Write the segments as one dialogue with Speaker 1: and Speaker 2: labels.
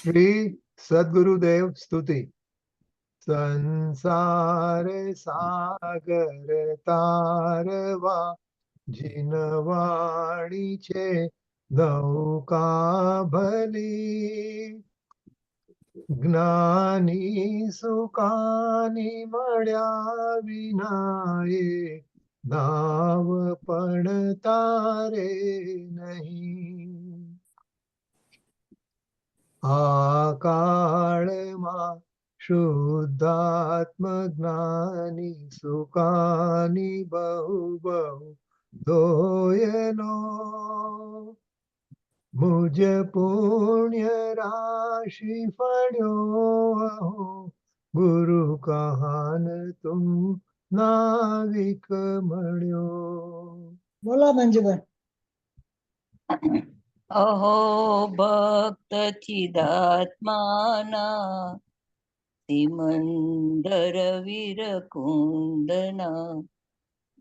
Speaker 1: શ્રી સદગુરુદેવ સ્તુતિ. સંસારે સાગર તારવા જીનવાણી છે નૌકા ભલી. જ્ઞાની સુકાની મળ્યા વિના એ નાવ પણ તારે નહીં. આ કાળમાં શુદ્ધાત્મ જ્ઞાની સુકાની બહુ બહુ ધોયલો. મુજ પુણ્ય રાશિ ફળ્યો અહો ગુરુ કહાન તું નાવિક મળ્યો.
Speaker 2: બોલો મંજુભાઈ.
Speaker 3: અહો ભક્ત ચિદાત્માના સિમંદર વિરકુંદના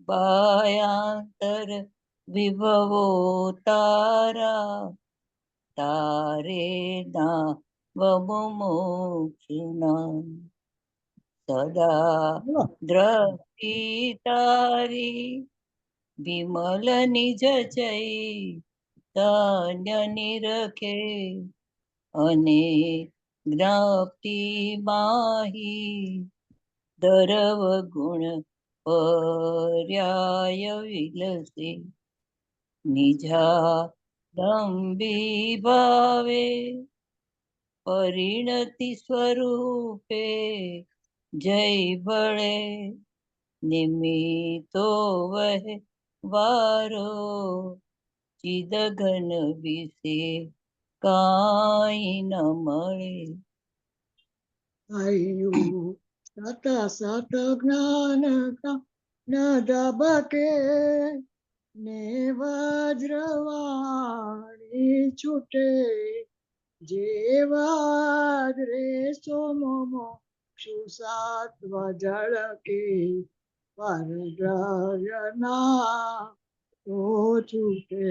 Speaker 3: બાયાંતર વિભવો તારા તારે ના વમોક્ષના સદા દ્રષ્ટિ તારી વિમલ નિજ ચૈતન્ય નિરખે અને જ્ઞાપ્તિ માહી દરવ ગુણ પર્યાય વિલસે નિજા દંભી ભાવે પરિણતિ સ્વરૂપે જય બળે નિમિત્તો વહે વારો ચિદઘન વિશે કાંઈ ન મળે.
Speaker 2: આયુ સત સત જ્ઞાન ન દબકે ને વજ્રવાણી છૂટે જેવાદ્રે સોમો સુસાત્વ જળકે પરદ્રવ્યના તો છૂટે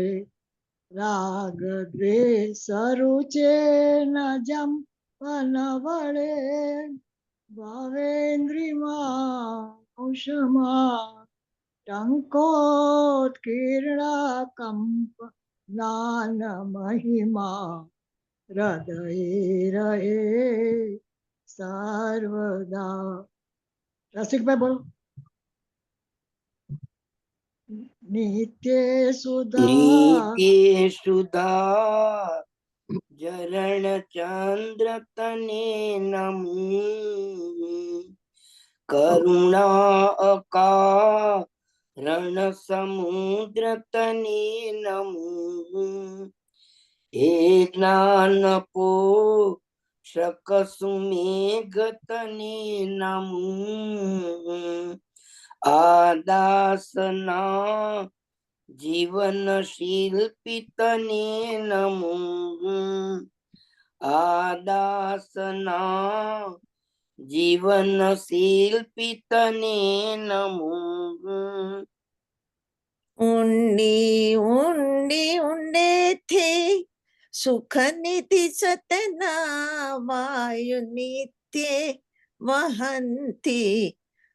Speaker 2: રાગ દ્વેષ રૂચે ન જમ પન વળે ભાવેન્દ્રિમાં ઉષમા ટંકોત્કીર્ણા કંપ જ્ઞાન મહિમા હૃદય રહે સર્વદા. રસિકભાઈ બોલો. નિત્ય
Speaker 4: સુધા જરણ ચંદ્ર તને નમું કરુણા અકારણ સમુદ્ર તને નમું હે જ્ઞાન પોષક સુમેઘ તને નમું આદાસના જીવન શિલ્પી તને નમું આદાસના જીવન શિલ્પી તને નમું.
Speaker 5: ઊંડી ઊંડી ઊંડેથી સુખ નિધિ સતના વાયુ નિત્ય વહંતી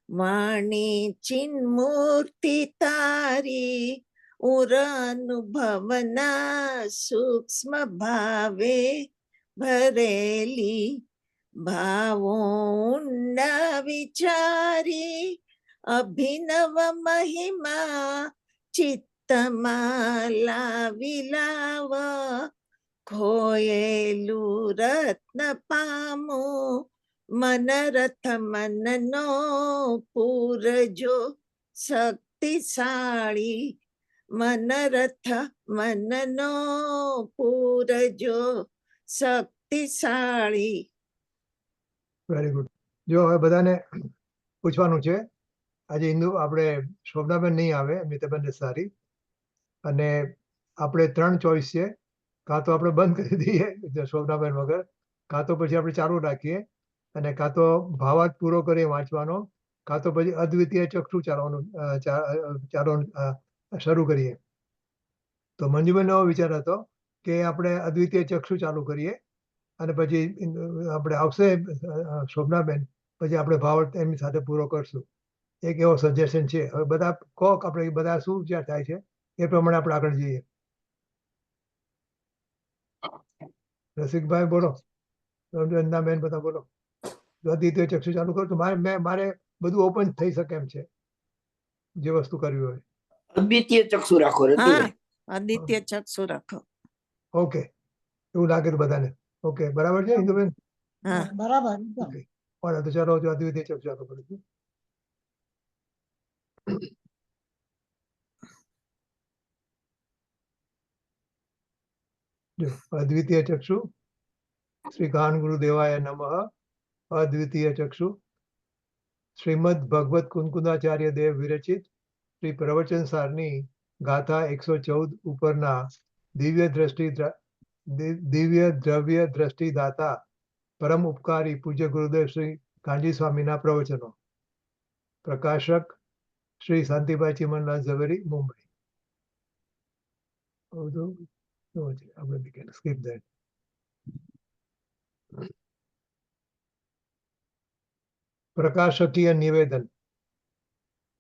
Speaker 5: વાણી ચિન્મૂર્તિ તારી ઉર અનુભવના સૂક્ષ્મ ભાવે ભરેલી ભાવો ઊંડા વિચારી અભિનવ મહિમા ચિત્તમાં લાવી લાવ ખોયેલું રત્ન પામું મનરથ મનનો પૂરજો શક્તિશાળી મનરથ મનનો પૂરજો શક્તિશાળી.
Speaker 1: Very good. જો હવે બધાને પૂછવાનું છે. આજે હિન્દુ આપણે શોભનાબેન નહીં આવે, એમની તબિયત સારી, અને આપણે 3 ચોઈસ છે. કાં તો આપણે બંધ કરી દઈએ શોભનાબેન વગર, કાં તો પછી આપણે ચાલુ રાખીએ, અને કાં તો ભાવાર્થ પૂરો કરી વાંચવાનો, કાં તો પછી અદ્વિતીય ચક્ષુ ચાલવાનું શરૂ કરીએ. તો મંજુબેનનો વિચાર હતો કે આપણે અદ્વિતીય ચક્ષુ ચાલુ કરીએ, અને પછી આપણે આવશે શોભનાબેન, પછી આપણે ભાવ એમની સાથે પૂરો કરશું. એક એવો સજેશન છે. હવે બધા કહો કે આપણે બધા શું વિચાર થાય છે એ પ્રમાણે આપણે આગળ જઈએ. રસિકભાઈ બોલો, રંજનાબેન બધા બોલો. જો દ્વિતીય ચક્ષુ ચાલુ કરું તો મારે બધું ઓપન થઈ શકે એમ છે, જે વસ્તુ કરવી હોય.
Speaker 4: અદ્વિતીય ચક્ષુ રાખો
Speaker 5: હા
Speaker 4: રતિભાઈ.
Speaker 5: આદિત્ય ચક્ષુ રાખો.
Speaker 1: ઓકે, એવું લાગે તો બધાને. ઓકે, બરાબર છે ઇન્દુબેન?
Speaker 5: હા
Speaker 2: બરાબર એકદમ.
Speaker 1: ઓકે, ઓકે, તો ચાલો જો દ્વિતીય ચક્ષુ ચાલુ કરું છું. જો અદ્વિતીય ચક્ષુ શ્રી કાન ગુરુદેવાય નમઃ. અદ્વિતીય ચક્ષુ શ્રીમદ ભગવત કુંકુદાચાર્ય દેવ વિરચિત શ્રી પ્રવચન સારની ગાથા 114 ઉપરના દિવ્ય દ્રવ્ય દ્રષ્ટિ દાતા પરમ ઉપકારી પૂજ્ય ગુરુદેવ શ્રી કાંજી સ્વામીના પ્રવચનો. પ્રકાશક શ્રી શાંતિભાઈ ચીમનલાલ ઝવેરી, મુંબઈ. આપણે skip that. પ્રકાશકીય નિવેદન.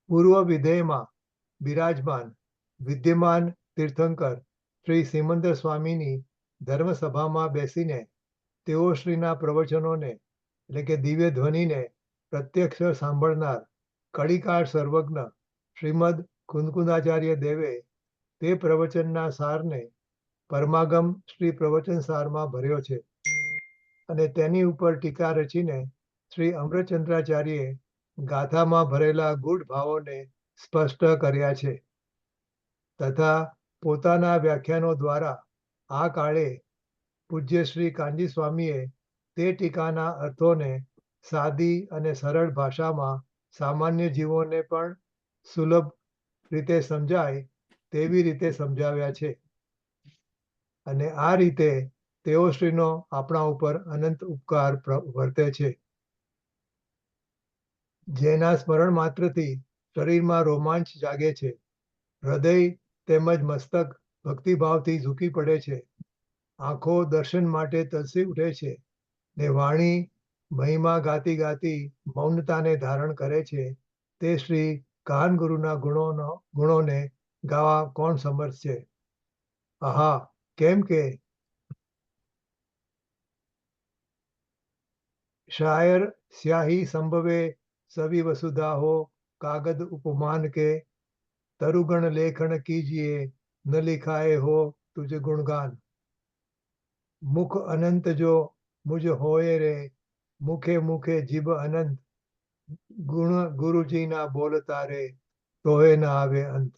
Speaker 1: પૂર્વ વિધેયમાં બિરાજમાન વિદ્યમાન તીર્થંકર શ્રી સિમંદર સ્વામીની ધર્મસભામાં બેસીને તેઓ શ્રીના પ્રવચનોને એટલે કે દિવ્ય ધ્વનિને પ્રત્યક્ષ સાંભળનાર કડીકાળ સર્વજ્ઞ શ્રીમદ કુંદકુંદાચાર્ય દેવે તે પ્રવચનના સારને પરમાગમ શ્રી પ્રવચન સારમાં ભર્યો છે અને તેની ઉપર ટીકા રચીને શ્રી અમરચંદ્રાચાર્યે ગાથામાં ભરેલા ગૂઢ ભાવોને સ્પષ્ટ કર્યા છે તથા પોતાના વ્યાખ્યાનો દ્વારા આ કાળે પૂજ્ય શ્રી કાંજી સ્વામીએ તે ટીકાના અર્થોને સાદી અને સરળ ભાષામાં સામાન્ય જીવોને પણ સુલભ રીતે સમજાય તેવી રીતે સમજાવ્યા છે અને આ રીતે તેઓ શ્રીનો આપણા ઉપર અનંત ઉપકાર વર્તે છે, જેના સ્મરણ માત્રથી શરીરમાં રોમાંચ જાગે છે, હૃદય તેમજ મસ્તક ભક્તિભાવથી ઝૂકી પડે છે, આંખો દર્શન માટે તરસી ઉઠે છે ને વાણી મહિમા ગાતી ગાતી મૌનતાને ધારણ કરે છે. તે શ્રી કાન ગુરુના ગુણોને ગાવા કોણ સમર્થ છે? આહા, કેમ કે શાયર સ્યાહી સંભવે સવી વસુધા હો કાગદ ઉપમાન કે તરુગણ લેખન કીજીએ ન लिखाए हो तुझ गुणगान. मुख अनंत जो मुझ होए रे मुखे मुखे जीव अनंत गुण गुरुजीना बोलता रे तोहे न आवे अंत.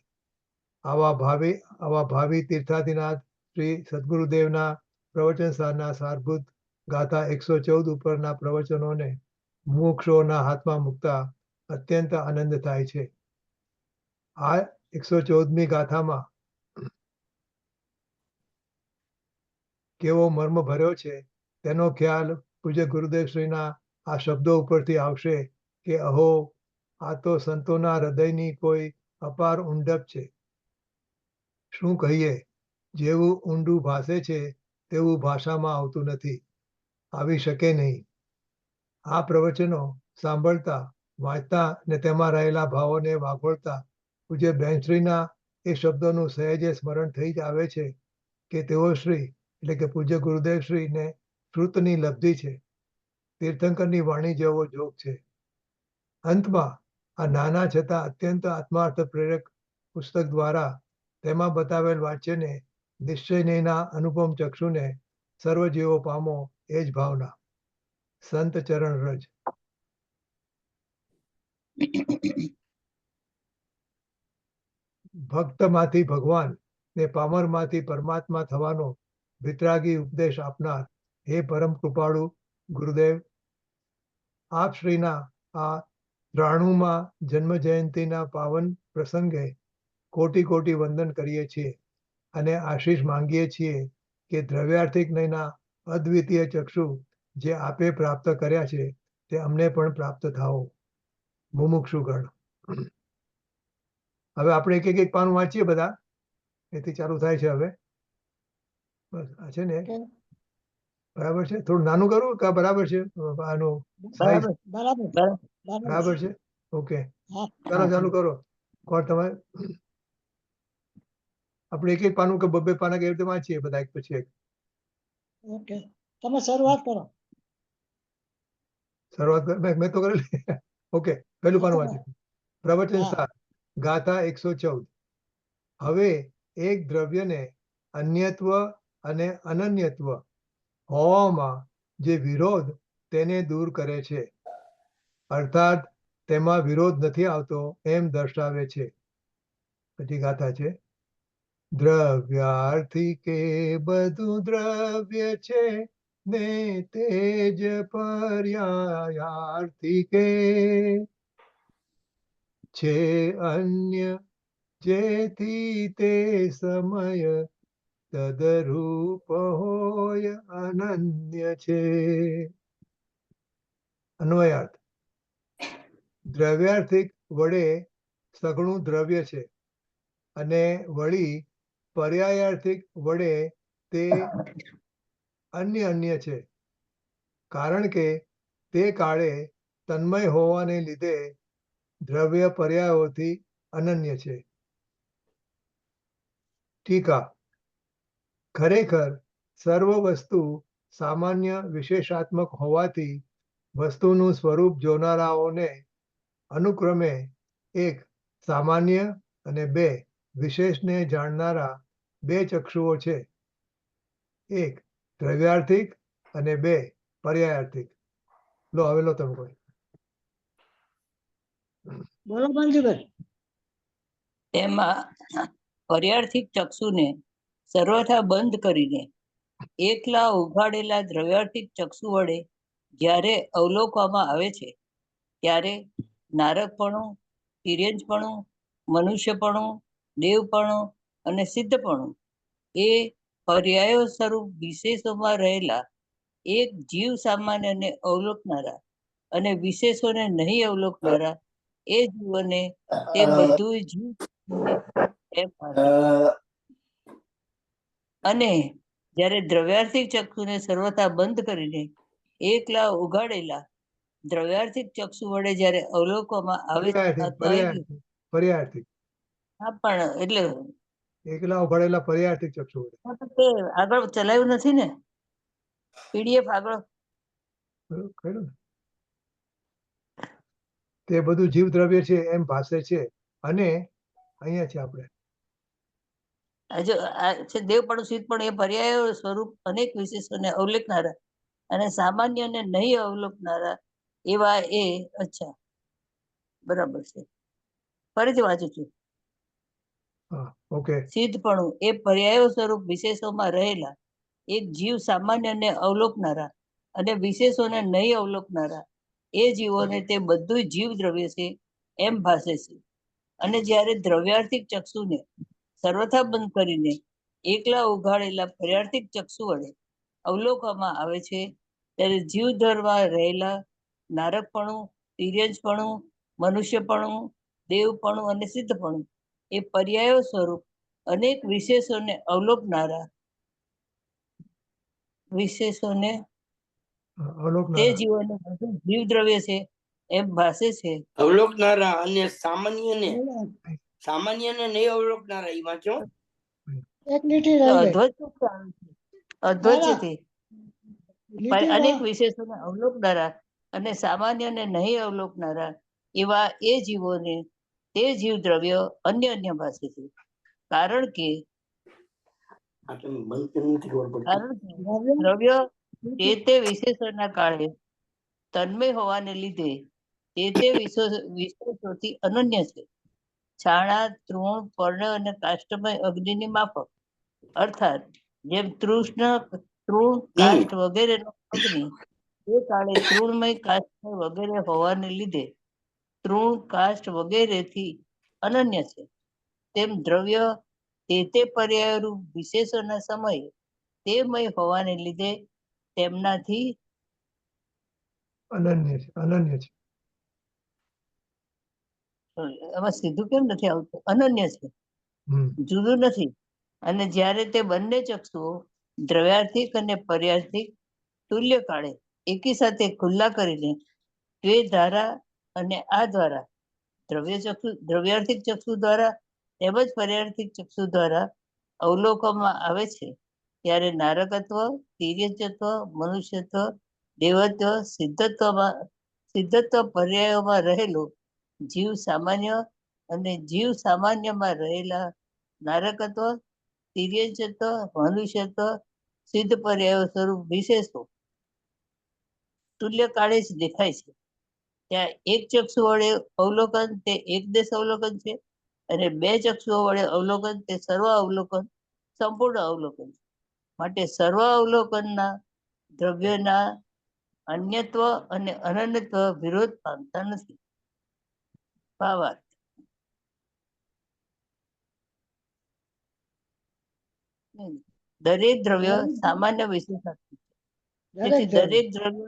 Speaker 1: આવા ભાવી તીર્થાધિનાથ શ્રી સદગુરુદેવના પ્રવચન સારના સારભૂત ગાથા 114 ઉપરના પ્રવચનોને મુમુક્ષુઓના હાથમાં મૂકતા અત્યંત આનંદ થાય છે. આ 114મી ગાથામાં કેવો મર્મ ભર્યો છે તેનો ખ્યાલ પૂજ્ય ગુરુદેવ શ્રીના આ શબ્દો ઉપરથી આવશે કે અહો, આ તો સંતોના હૃદયની કોઈ અપાર ઊંડપ છે. શું કહીએ, જેવું ઊંડું ભાસે છે તેવું ભાષામાં આવતું નથી, આવી શકે નહીં. આ પ્રવચનો સાંભળતા, વાંચતા ને તેમાં રહેલા ભાવોને વાગોળતા પૂજ્ય બેનશ્રીના એ શબ્દોનું સહેજે સ્મરણ થઈ જ આવે છે કે તેઓ શ્રી એટલે કે પૂજ્ય ગુરુદેવ શ્રીને શ્રુતની લબ્ધિ છે, તીર્થંકરની વાણી જેવો જોગ છે. અંતમાં આ નાના છતાં અત્યંત આત્માર્થ પ્રેરક પુસ્તક દ્વારા તેમાં બતાવેલ વાચ્યને નિશ્ચયના અનુપમ ચક્ષુને સર્વ જીવો પામો એ જ ભાવના. સંત ચરણ રજ. ભક્તમાંથી ભગવાન ને પામરમાંથી પરમાત્મા થવાનો વિતરાગી ઉપદેશ આપનાર હે પરમ કૃપાળુ ગુરુદેવ, આપ શ્રીના આ 93માં જન્મ જયંતિના પાવન પ્રસંગે કોટી કોટી વંદન કરીએ છીએ અને આશીષ માંગીએ છીએ કે દ્રવ્યાર્થિક નયના અદ્વિતીય ચક્ષુ જે આપે પ્રાપ્ત કર્યા છે તે અમને પણ પ્રાપ્ત થાઓ. મુમુક્ષુગણ. હવે આપણે એક એક પાનું વાંચીએ બધા, એથી ચાલુ થાય છે હવે. બસ આ છે ને. બરાબર છે? થોડું નાનું કરું કે બરાબર છે? આનું સાઈઝ
Speaker 3: બરાબર
Speaker 2: બરાબર
Speaker 3: બરાબર.
Speaker 2: બરાબર
Speaker 1: બરાબર છે? ઓકે,
Speaker 2: હા
Speaker 1: ચાલો ચાલુ કરો. કોણ તમારે? આપણે એક એક પાનું કે બબ્બે પાના કે એવી રીતે વાંચીએ બધા એક પછી એક.
Speaker 2: ઓકે તમે શરૂઆત કરો
Speaker 1: શરૂઆત મેં તો કરેલી. ઓકે, પહેલું પાનું
Speaker 2: હા.
Speaker 1: વાંચીએ. પ્રવચન
Speaker 2: હા.
Speaker 1: 7, ગાથા 114. હવે એક દ્રવ્યને અન્યત્વ અને અનન્યત્વ હોવામાં જે વિરોધ તેને દૂર કરે છે, અર્થાત તેમાં વિરોધ નથી આવતો એમ દર્શાવે છે. પછી ગાથા છે. દ્રવ્યાર્થી કે બધું દ્રવ્ય છે ને તેજ પર્યાયાર્થી કે છે અન્ય, જેથી તે સમય તદરૂપ હોય અનન્ય છે. અન્વયાર્થ. દ્રવ્યાર્થિક વડે સઘળું દ્રવ્ય છે અને વળી પર્યાયાર્થિક વડે તે અન્ય છે, કારણ કે તે કાળે તન્મય હોવાને લીધે દ્રવ્ય પર્યાયોથી અનન્ય છે. ટીકા. ખરેખર સર્વ વસ્તુ સામાન્ય વિશેષાત્મક હોવાથી વસ્તુનું સ્વરૂપ જોનારાઓને અનુક્રમે એક સામાન્ય અને બે વિશેષને જાણનારા બે ચક્ષુઓ છે, એક દ્રવ્યાર્થિક અને બે પર્યાયાર્થિક. લો હવે લો તમે કોઈ.
Speaker 2: બોલો મંજુભાઈ
Speaker 3: તેમાં પર્યાર્થિક ચક્ષુને સર્વથા બંધ કરીને એકલા ઉઘાડેલા દ્રવ્યાર્થિક ચક્ષુ વડે જ્યારે અવલોકવામાં આવે છે ત્યારે નારકપણું, તિર્યંચપણું, મનુષ્યપણું, દેવપણું અને સિદ્ધપણું એ પર્યાયો સ્વરૂપ વિશેષોમાં રહેલા એક જીવ સામાન્યને અવલોકનારા અને વિશેષોને નહીં અવલોકનારા એ જીવોને તે બધું જીવ એમ ભાસે. અને જ્યારે દ્રવ્યાર્થિક ચક્ષુને સર્વથા બંધ કરીને એકલા ઉઘાડેલા દ્રવ્યાર્થિક ચક્ષુ વડે જ્યારે અવલોકવામાં આવે છે
Speaker 1: પર્યાયાર્થિક પર્યાયાર્થિક
Speaker 3: હા પણ એટલે
Speaker 1: એકલા ઉઘાડેલા પર્યાયાર્થિક ચક્ષુ વડે.
Speaker 3: તે આગળ ચલાવ્યું નથી ને પીડીએફ આગળ
Speaker 1: બરોબર, કહ્યું ને? તે બધું જીવ દ્રવ્ય છે એમ ભાસે છે. અને અહીંયા છે આપણે
Speaker 3: જો આ છે દેવપણું, સિદ્ધપણું એ પર્યાયો સ્વરૂપ અનેક વિશેષોને અવલેખનારા અને સામાન્યને નહીં અવલોકનારા એવા એ અચ્છા બરાબર છે. ફરીથી વાંચું છું.
Speaker 1: હા ઓકે.
Speaker 3: સિદ્ધપણું એ પર્યાયો સ્વરૂપ વિશેષોમાં રહેલા એક જીવ સામાન્યને અવલોકનારા અને વિશેષોને નહીં અવલોકનારા એ જીવોને તે બધું જીવ દ્રવ્ય છે એમ ભાસે છે. અને જ્યારે દ્રવ્યાર્થિક ચક્ષુને સર્વથા બંધ કરીને એકલા ઉઘાડેલા પર્યાર્થિક ચક્ષુ વડે અવલોકવામાં આવે છે ત્યારે જીવ ધર્મમાં રહેલા નારકપણું, તિર્યંચપણું, મનુષ્યપણું, દેવપણું અને સિદ્ધપણું એ પર્યાયો સ્વરૂપ અનેક વિશેષોને અવલોકનારા વિશેષોને તે
Speaker 1: અવલોકનારા
Speaker 3: જીવોને બધું જીવ દ્રવ્ય છે એમ ભાસે છે.
Speaker 4: અવલોકનારા અને સામાન્યને નહીં અવલોકનારા એ વાંચો.
Speaker 2: એક લીટી રહી ગઈ
Speaker 3: અધ્વચ અધ્વચથી
Speaker 2: લીટી
Speaker 3: અનેક વિશેષોને અવલોકનારા અને સામાન્યને નહીં અવલોકનારા એવા એ જીવોને તે જીવ દ્રવ્ય અન્ય ભાસે છે. કારણ કે
Speaker 4: આ તમે બંધ કેમ નથી ખબર પડતી?
Speaker 3: કારણ કે દ્રવ્ય તે વિશેષોના કાળે તન્મય હોવાને લીધે તે વિશેષોથી અનન્ય છે. છાણા, તૃણ, પર્ણ અને કાષ્ટમય અગ્નિની માફક અર્થાત જેમ તૃણ, કાષ્ટ વગેરેનો અગ્નિ તે કાળે તૃણમય, કાષ્ટમય વગેરે હોવાને લીધે તૃણ, કાષ્ટ વગેરેથી અનન્ય છે, તેમ દ્રવ્ય તે પર્યાયરૂપ વિશેષોના સમયે તેમય હોવાને લીધે તેમનાથી
Speaker 1: અનન્ય છે.
Speaker 3: એમાં સીધું કેમ નથી આવતું? અનન્ય છે, જુદું નથી. અને જ્યારે તે બંને ચક્ષુઓ દ્રવ્યાર્થિક અને પર્યાર્થિક તુલ્ય કાળે એકી સાથે ખુલ્લા કરીને તે ધારા અને આ દ્વારા દ્રવ્યાર્થિક ચક્ષુ દ્વારા તેમજ પર્યાર્થિક ચક્ષુ દ્વારા અવલોકવામાં આવે છે ત્યારે નારકત્વ, તિર્યજત્વ, મનુષ્યત્વ, દેવત્વ, સિદ્ધત્વ પર્યાયોમાં રહેલો જીવ સામાન્ય અને જીવ સામાન્યમાં રહેલા નારકત્વ, તિર્યજત્વ, મનુષ્યત્વ, સિદ્ધ પર્યાયો સ્વરૂપ વિશેષો તુલ્ય કાળે જ દેખાય છે. ત્યાં એક ચક્ષુ વડે અવલોકન તે એક દેશ અવલોકન છે અને બે ચક્ષુઓ વડે અવલોકન તે સર્વ અવલોકન સંપૂર્ણ અવલોકન છે. માટે સર્વ અવલોકનના દ્રવ્યના અન્યત્વ અને અનન્યત્વ વિરોધ પામતા નથી. ભાવાર્થ દરેક દ્રવ્ય સામાન્ય વિશેષાત્મક છે. તેથી દરેક દ્રવ્ય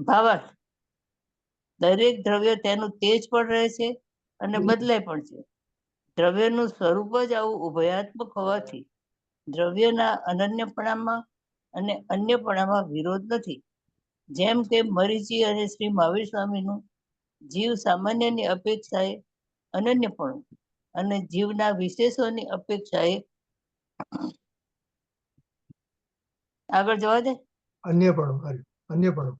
Speaker 3: ભાવાર્થ દરેક દ્રવ્ય તેનું તેજ પણ રહે છે અને બદલાય પણ છે. દ્રવ્યનું સ્વરૂપ જ આવું ઉભયાત્મક હોવાથી દ્રવ્યના અનન્યપણામાં અને અન્યપણામાં વિરોધ નથી. જેમ કે મરીચી અને શ્રી મહાવીર સ્વામીનું જીવ સામાન્યની અપેક્ષાએ અનન્યપણું અને જીવના વિશેષોની અપેક્ષાએ આગળ જવા દે
Speaker 1: અન્યપણું
Speaker 2: અન્ય પણ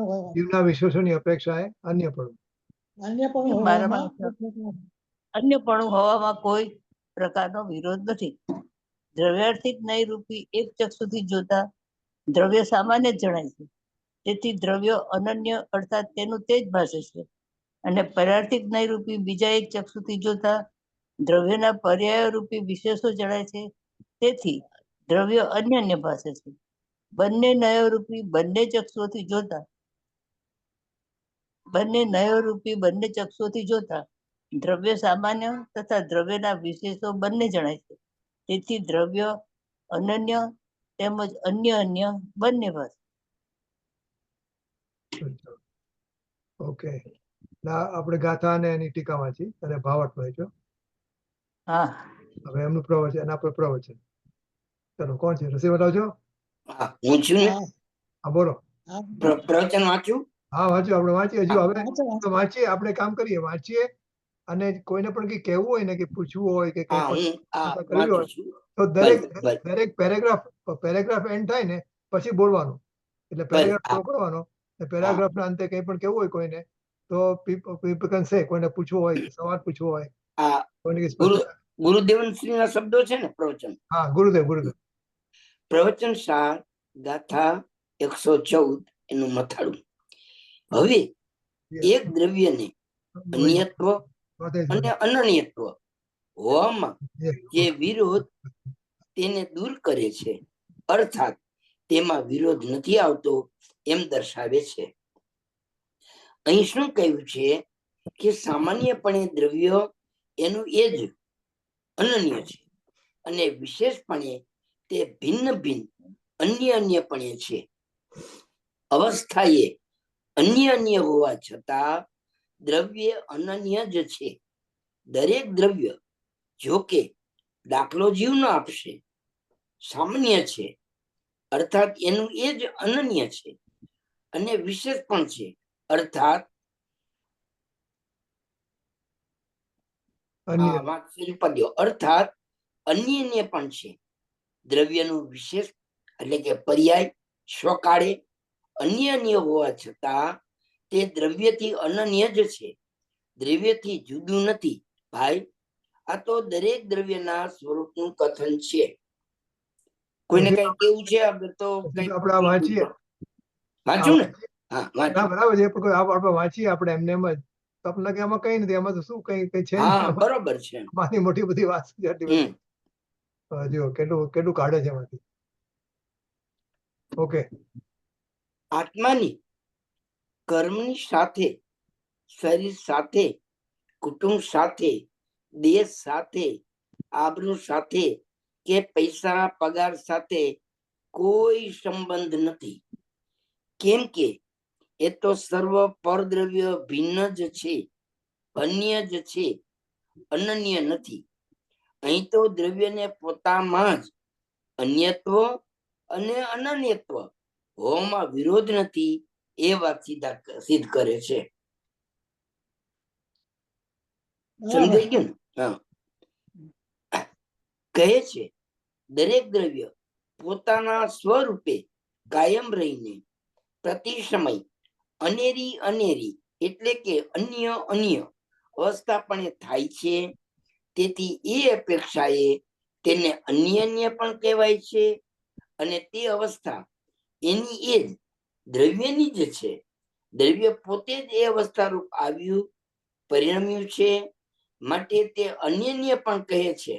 Speaker 2: હોય
Speaker 1: જીવના વિશ્વાસોની અપેક્ષાએ અન્યપણું.
Speaker 3: મારામાં અન્યપણું હોવામાં કોઈ પ્રકારનો વિરોધ નથી. દ્રવ્યાર્થિક નય રૂપી એક ચક્ષુથી જોતા દ્રવ્ય સામાન્ય જ જણાય છે. તેથી દ્રવ્ય અનન્ય અર્થાત તેનું તેજ ભાસે છે અને પરાર્થિક નય રૂપી બીજા એક ચક્ષુથી જોતા દ્રવ્યના પર્યાય રૂપી વિશેષો જણાય છે. તેથી દ્રવ્ય અન્ય ભાસે છે. બંને નયો રૂપી બંને ચક્ષુઓથી જોતા દ્રવ્ય સામાન્ય તથા દ્રવ્યના વિશેષો બંને જણાય છે. તેથી દ્રવ્ય અનન્ય તેમજ અન્ય બંને ભાષા.
Speaker 1: ઓકે, આપણે ગાથા અને એની ટીકા વાંચી અને ભાવાર્થ વાંચ્યો.
Speaker 3: હા,
Speaker 1: હવે એમનું પ્રવચન, એના પર પ્રવચન. ચલો, કોણ છે? રસી બતાવજો.
Speaker 4: હા, હું છું ને.
Speaker 1: હા, બોલો.
Speaker 4: પ્રવચન વાંચ્યું?
Speaker 1: હા, વાંચ્યું. આપણે વાંચીએ. હજુ હવે વાંચીએ, આપણે કામ કરીએ, વાંચીએ. અને કોઈને પણ કઈ કહેવું હોય ને, કે પૂછવું હોય કે કઈ પણ કરવી હોય તો દરેક પેરેગ્રાફ એન્ડ થાય ને પછી બોલવાનું. એટલે પેરેગ્રાફ પૂરો કરવાનો. પેરેગ્રાફ ના અંતે કઈ પણ કેવું હોય કોઈને તો people can say, કોઈને પૂછવું હોય, સવાલ પૂછવો હોય,
Speaker 4: ગુરુદેવન શ્રી ના શબ્દો છે ને પ્રવચન.
Speaker 1: હા, ગુરુદેવ.
Speaker 4: પ્રવચન સાર ગાથા 114 એનું મથાળું. હવે એક દ્રવ્યને અન્યત્વ અને અનન્યત્વ હોવામાં જે વિરોધ તેને દૂર કરે છે, અર્થાત તેમાં વિરોધ નથી આવતો એમ દર્શાવે છે. અહીં શું કહ્યું છે કે સામાન્યપણે દ્રવ્ય એનું એ જ અનન્ય છે અને વિશેષપણે તે ભિન્ન અન્યપણે છે. અવસ્થાએ અન્ય હોવા છતાં દ્રવ્ય અનન્ય જ છે. દરેક દ્રવ્ય જો કે દાખલો જીવનો આપશે સામાન્ય છે, અર્થાત એનું એ જ અનન્ય છે અને વિશેષ પણ છે, અર્થાત અર્થાત અન્ય પણ છે. દ્રવ્યનું વિશેષ એટલે કે પર્યાય સ્વકાળે અન્ય હોવા છતાં તે દ્રવ્યથી અનન્ય જ છે, દ્રવ્યથી જુદું નથી. ભાઈ, આ તો દરેક દ્રવ્યના સ્વરૂપનું કથન છે. કોઈને કઈ કેવું છે આગળ તો
Speaker 1: આપણે વાંચીએ.
Speaker 4: વાંચું ને? હા,
Speaker 1: બરાબર છે. આપણે વાંચીએ, આપણે એમને એમ જ તો આપણને કે આમાં કઈ નથી, એમાં તો શું કઈ છે.
Speaker 4: હા, બરોબર છે.
Speaker 1: આમાંથી મોટી બધી વાત જો કેટલું કાઢે છે એમાંથી. ઓકે.
Speaker 4: આત્માની કર્મની સાથે, શરીર સાથે, કુટુંબ સાથે, દેશ સાથે, આબરૂ સાથે કે પૈસા પગાર સાથે કોઈ સંબંધ નથી. કેમ કે એ તો સર્વ પરદ્રવ્ય ભિન્ન જ છે, અન્ય જ છે, અનન્ય નથી. અહીં તો દ્રવ્યને પોતામાં જ અન્યત્વ અને અનન્યત્વ હોવામાં વિરોધ નથી એ વાત સિદ્ધ કરે છે.
Speaker 2: બરાબર
Speaker 4: સમજાઈ ગયું ને? હા, કહે છે દરેક દ્રવ્ય પોતાના સ્વરૂપે કાયમ રહીને પ્રતિ સમય અનેરી એટલે કે અન્ય અવસ્થાપણે થાય છે. તેથી એ અપેક્ષાએ તેને અન્ય પણ કહેવાય છે અને તે અવસ્થા એની એ જ દ્રવ્યની જ છે. દ્રવ્ય પોતે જ એ અવસ્થા રૂપ આવ્યું પરિણમ્યું છે, માટે તે અન્ય પણ કહે છે.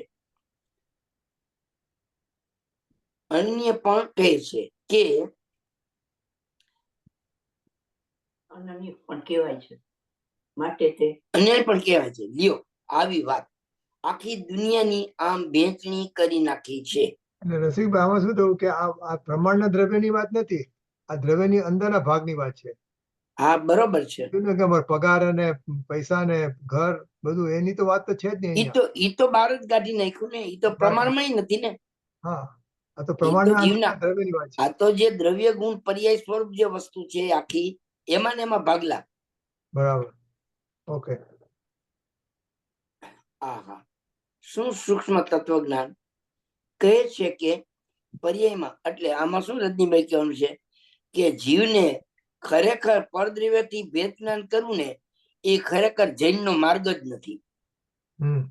Speaker 4: અન્ય પણ કહે છે કે અનન્ય પણ કહેવાય છે, માટે તે અન્ય પણ કહેવાય છે. લ્યો આવી વાત આખી દુનિયાની આમ વહેંચણી કરી નાખી છે.
Speaker 1: અને રસિકભાઈ આમાં શું થયું કે આ પ્રમાણના દ્રવ્યની વાત નથી, આ દ્રવ્યની અંદરના ભાગની વાત છે.
Speaker 4: હા, બરોબર છે.
Speaker 1: કીધું ને કે અમારે પગાર અને પૈસા ને ઘર બધું એની તો વાત તો છે જ નહીં અહીંયા.
Speaker 4: ઈ તો બહાર જ કાઢી નાખ્યું ને. ઈ તો પ્રમાણમાં નથી ને.
Speaker 1: હા, આ તો
Speaker 4: ઈ તો
Speaker 1: પ્રમાણના
Speaker 4: જીવના
Speaker 1: અંદરના દ્રવ્યની વાત છે.
Speaker 4: આ તો જે દ્રવ્ય ગુણ પર્યાય સ્વરૂપ જે વસ્તુ છે આખી, એમાં ને એમાં ભાગલા.
Speaker 1: બરાબર, ઓકે.
Speaker 4: આહા, શું સૂક્ષ્મ તત્વજ્ઞાન! કહે છે કે પર્યાયમાં એટલે આમાં શું રજનીભાઈ કહેવાનું છે કે જીવને ખરેખર પરદ્રવ્યથી ભેદ જ્ઞાન કરવું ને એ ખરેખર જૈનનો માર્ગ જ નથી.
Speaker 1: હમ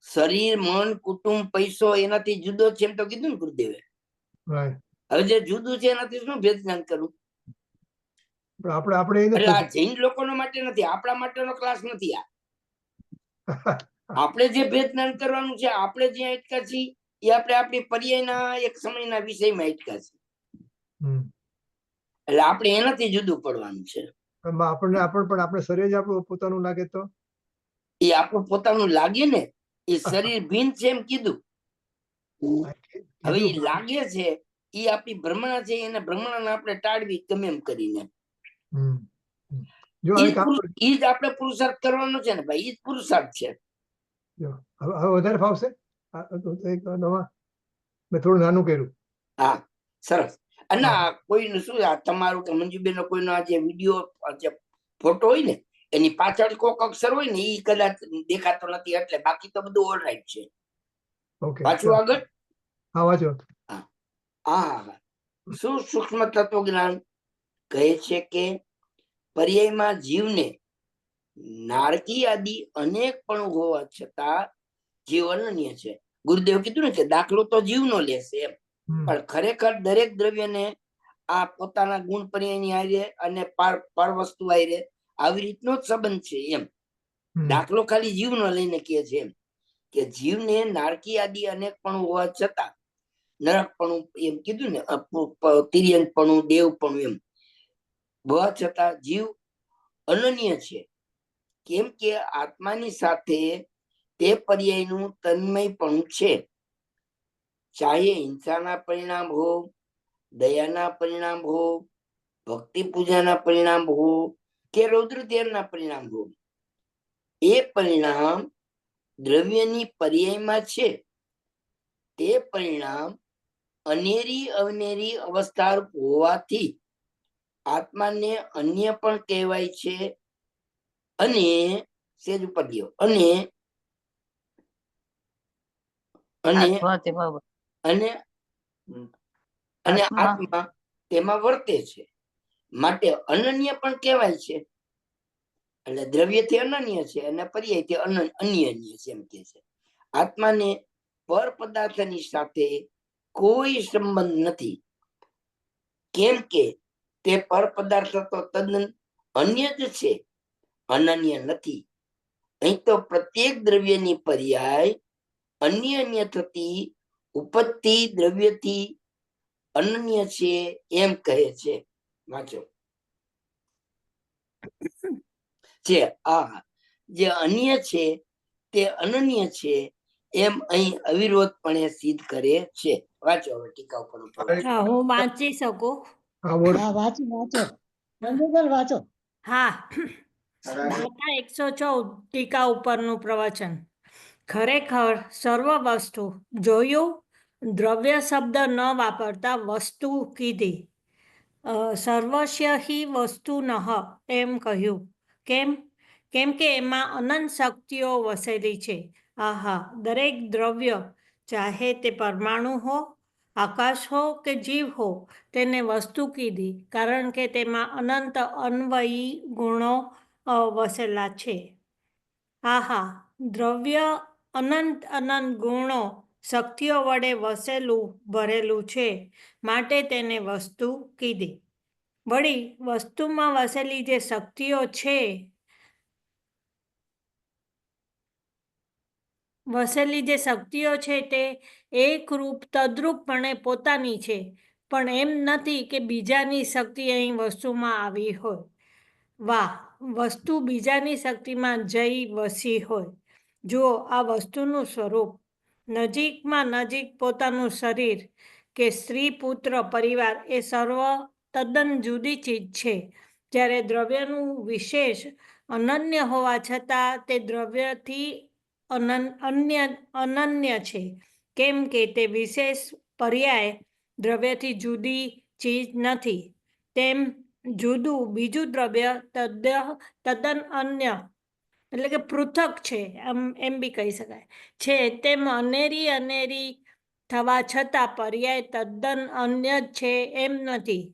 Speaker 4: શરીર, મન, કુટુંબ, પૈસો એનાથી જુદો છે એમ તો કીધું ને ગુરુદેવે.
Speaker 1: રાઈટ.
Speaker 4: હવે જે જુદું છે એનાથી શું ભેદ જ્ઞાન કરવું?
Speaker 1: પણ આપણે એ
Speaker 4: એટલે આ
Speaker 1: નથી
Speaker 4: જૈન લોકો માટે નથી, આપણા માટેનો ક્લાસ નથી આ. આપણે જે ભેદ જ્ઞાન કરવાનું છે, આપણે જ્યાં અટકા છીએ એ આપણે આપણી પર્યાયના એક સમયના વિષયમાં અટકા છીએ.
Speaker 1: હમ.
Speaker 4: એટલે આપણે એનાથી જુદું પડવાનું છે.
Speaker 1: પણ આપણે શરીર જ આપણું પોતાનું લાગે તો
Speaker 4: એ આપણું પોતાનું લાગે ને, એ શરીર ભિન્ન છે એમ કીધું. હવે એ લાગે છે એ આપણી ભ્રમણા છે, એને ભ્રમણાને આપણે ટાળવી ગમે એમ કરીને.
Speaker 1: હમ. જો
Speaker 4: ઈ
Speaker 1: હવે કામ કરો.
Speaker 4: જ આપણે પુરુષાર્થ કરવાનો છે ને ભાઈ, ઈ જ પુરુષાર્થ છે.
Speaker 1: જો હવે વધારે ફાવશે એક નવા મેં થોડું નાનું કર્યું.
Speaker 4: હા, સરસ. અને
Speaker 1: હા.
Speaker 4: આ કોઈનું શું, આ તમારું કે મંજુબેન કોઈનો આ જે વિડીયો જે ફોટો હોય ને એની પાછળ કોક અક્ષર હોય ને એ કદાચ દેખાતો નથી, એટલે બાકી તો બધું ઓલરાઈટ છે.
Speaker 1: ઓકે,
Speaker 4: પાછું આગળ.
Speaker 1: હા વાંચો.
Speaker 4: હા, શું સૂક્ષ્મ તત્વજ્ઞાન! કહે છે કે પર્યાયમાં જીવને નારકી આદિ અનેક પણ હોવા છતાં જીવ અનન્ય છે. ગુરુદેવ કીધું ને કે દાખલો તો જીવનો લેશે એમ, પણ ખરેખર દરેક દ્રવ્યને આ પોતાના ગુણ પર્યાયની હારે અને પર વસ્તુ હારે આવી રીતનો જ સંબંધ છે એમ. દાખલો ખાલી જીવનો લઈને કહે છે એમ કે જીવને નારકી આદિ અનેક પણ હોવા છતાં, નરકપણું એમ કીધું ને, તિર્યંકપણું, દેવપણું એમ હોવા છતાં જીવ અનન્ય છે. કેમ કે આત્માની સાથે તે પર્યાયનું તન્મયપણું છે. ચાહે હિંસાના પરિણામ હો, દયાના પરિણામ હો, ભક્તિ પૂજાના પરિણામ હો કે રૌદ્ર ધ્યાનના પરિણામ હો, એ પરિણામ દ્રવ્યની પર્યાયમાં છે. તે પરિણામ અનેરી અવનેરી અવસ્થા હોવાથી આત્માને અન્ય પણ કહેવાય છે. અને સેજ ઉપર ગયો અને આત્મા તેમાં વર્તે છે, માટે અનન્ય પણ કહેવાય છે. એટલે દ્રવ્યથી અનન્ય છે અને પર્યાયથી અન્ય છે એમ કે છે. આત્માને પર પદાર્થની સાથે કોઈ સંબંધ નથી, કેમ કે તે પર પદાર્થ તો તદ્દન અન્ય જ છે, અનન્ય નથી. અહીં તો પ્રત્યેક દ્રવ્યની પર્યાય અન્ય થતી ઉપજતી દ્રવ્યથી અનન્ય છે એમ કહે છે. વાંચો છે આ જે અન્ય છે તે અનન્ય છે એમ અહીં અવિરોધપણે સિદ્ધ કરે છે. વાંચો હવે ટીકા ઉપર.
Speaker 5: હા, હું વાંચી શકું.
Speaker 2: હા, વાંચો મંજુબેન વાંચો.
Speaker 5: હા, દાતા 114 ટીકા ઉપરનું પ્રવચન. ખરેખર સર્વ વસ્તુ જોયું દ્રવ્ય શબ્દ ન વાપરતા વસ્તુ કીધી. સર્વસ્ય હિ વસ્તુ નહ એમ કહ્યું. કેમ? કેમ કે એમાં અનંત શક્તિઓ વસેલી છે. આહા, દરેક દ્રવ્ય, ચાહે તે પરમાણુ હો, આકાશ હો કે જીવ હો, તેને વસ્તુ કીધી, કારણ કે તેમાં અનંત અન્વયી ગુણો વસેલા છે. આહા, દ્રવ્ય અનંત અનંત ગુણો શક્તિઓ વડે વસેલું ભરેલું છે, માટે તેને વસ્તુ કીધી. વળી વસ્તુમાં વસેલી જે શક્તિઓ છે, તે એકરૂપ તદ્રુપપણે પોતાની છે, પણ એમ નથી કે બીજાની શક્તિ અહીં વસ્તુમાં આવી હોય. વાહ, વસ્તુ બીજાની શક્તિમાં જઈ વસી હોય. જુઓ આ વસ્તુનું સ્વરૂપ. નજીકમાં નજીક પોતાનું શરીર કે સ્ત્રી પુત્ર પરિવાર એ સર્વ તદ્દન જુદી ચીજ છે. જ્યારે દ્રવ્યનું વિશેષ અનન્ય હોવા છતાં તે દ્રવ્યથી અનન્ય છે, કેમ કે તે વિશેષ પર્યાય દ્રવ્યથી જુદી ચીજ નથી. તેમ જુદું બીજું દ્રવ્ય તદ્દન અન્ય એટલે કે પૃથક છે, એમ બી કહી શકાય છે. તેમ અનેરી થવા છતાં પર્યાય તદ્દન અન્ય જ છે એમ નથી.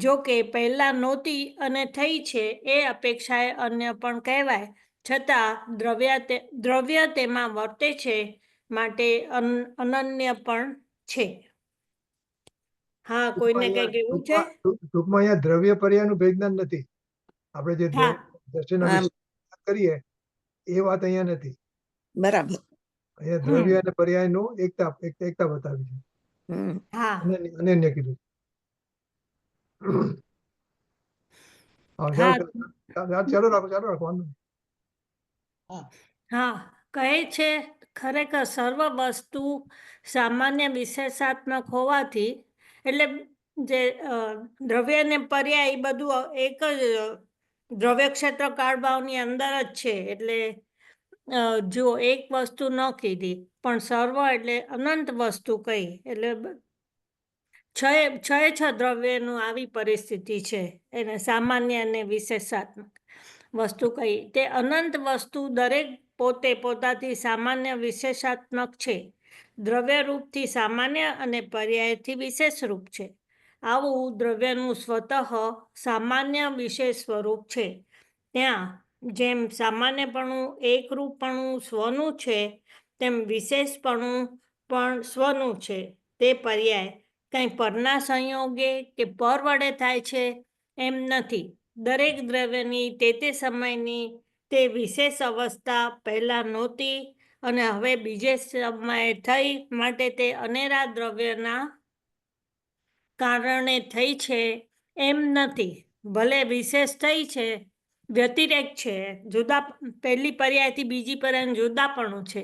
Speaker 5: જો કે પહેલા નહોતી અને થઈ છે એ અપેક્ષાએ અન્ય પણ કહેવાય, છતાં દ્રવ્ય તેમાં વર્તે છે, માટે અનન્ય પણ છે. હા, કોઈને કઈ કેવું છે?
Speaker 1: ટૂંકમાં અહીંયા દ્રવ્ય પર્યાયનું વિજ્ઞાન નથી. આપણે જે
Speaker 5: હા.
Speaker 1: દ્રષ્ટિના
Speaker 6: હા.
Speaker 1: વિશે વાત કરીએ એ વાત અહીંયા નથી.
Speaker 6: બરાબર.
Speaker 1: અહીંયા દ્રવ્ય અને પર્યાયનું એકતા બતાવી છે.
Speaker 6: હમ.
Speaker 5: હા.
Speaker 1: અનન્ય કીધું.
Speaker 5: હા.
Speaker 1: ચાલો રાખો વાંધો નહીં.
Speaker 5: હા, કહે છે ખરેખર સર્વ વસ્તુ સામાન્ય વિશેષાત્મક હોવાથી, એટલે જે દ્રવ્ય ને પર્યાય એ બધું એક જ દ્રવ્ય ક્ષેત્ર કાળભાવની અંદર જ છે. એટલે જો એક વસ્તુ ન કીધી, પણ સર્વ એટલે અનંત વસ્તુ કહી, એટલે છ દ્રવ્યનું આવી પરિસ્થિતિ છે. એને સામાન્ય અને વિશેષાત્મક વસ્તુ કહી. તે અનંત વસ્તુ દરેક પોતે પોતાથી સામાન્ય વિશેષાત્મક છે. દ્રવ્ય રૂપથી સામાન્ય અને પર્યાયથી વિશેષ રૂપ છે. આવું દ્રવ્યનું સ્વતઃ સામાન્ય વિશેષ સ્વરૂપ છે. ત્યાં જેમ સામાન્યપણું એકરૂપપણું સ્વનું છે, તેમ વિશેષપણું પણ સ્વનું છે. તે પર્યાય કંઈ પરના સંયોગે કે પર વડે થાય છે એમ નથી. દરેક દ્રવ્યની તે સમયની તે વિશેષ અવસ્થા પહેલા નહોતી અને હવે બીજે સમયે થઈ, માટે તે અનેરા દ્રવ્યના કારણે થઈ છે એમ નથી. ભલે વિશેષ થઈ છે, વ્યતિરેક છે, જુદા, પહેલી પર્યાયથી બીજી પર્યાય જુદાપણું છે,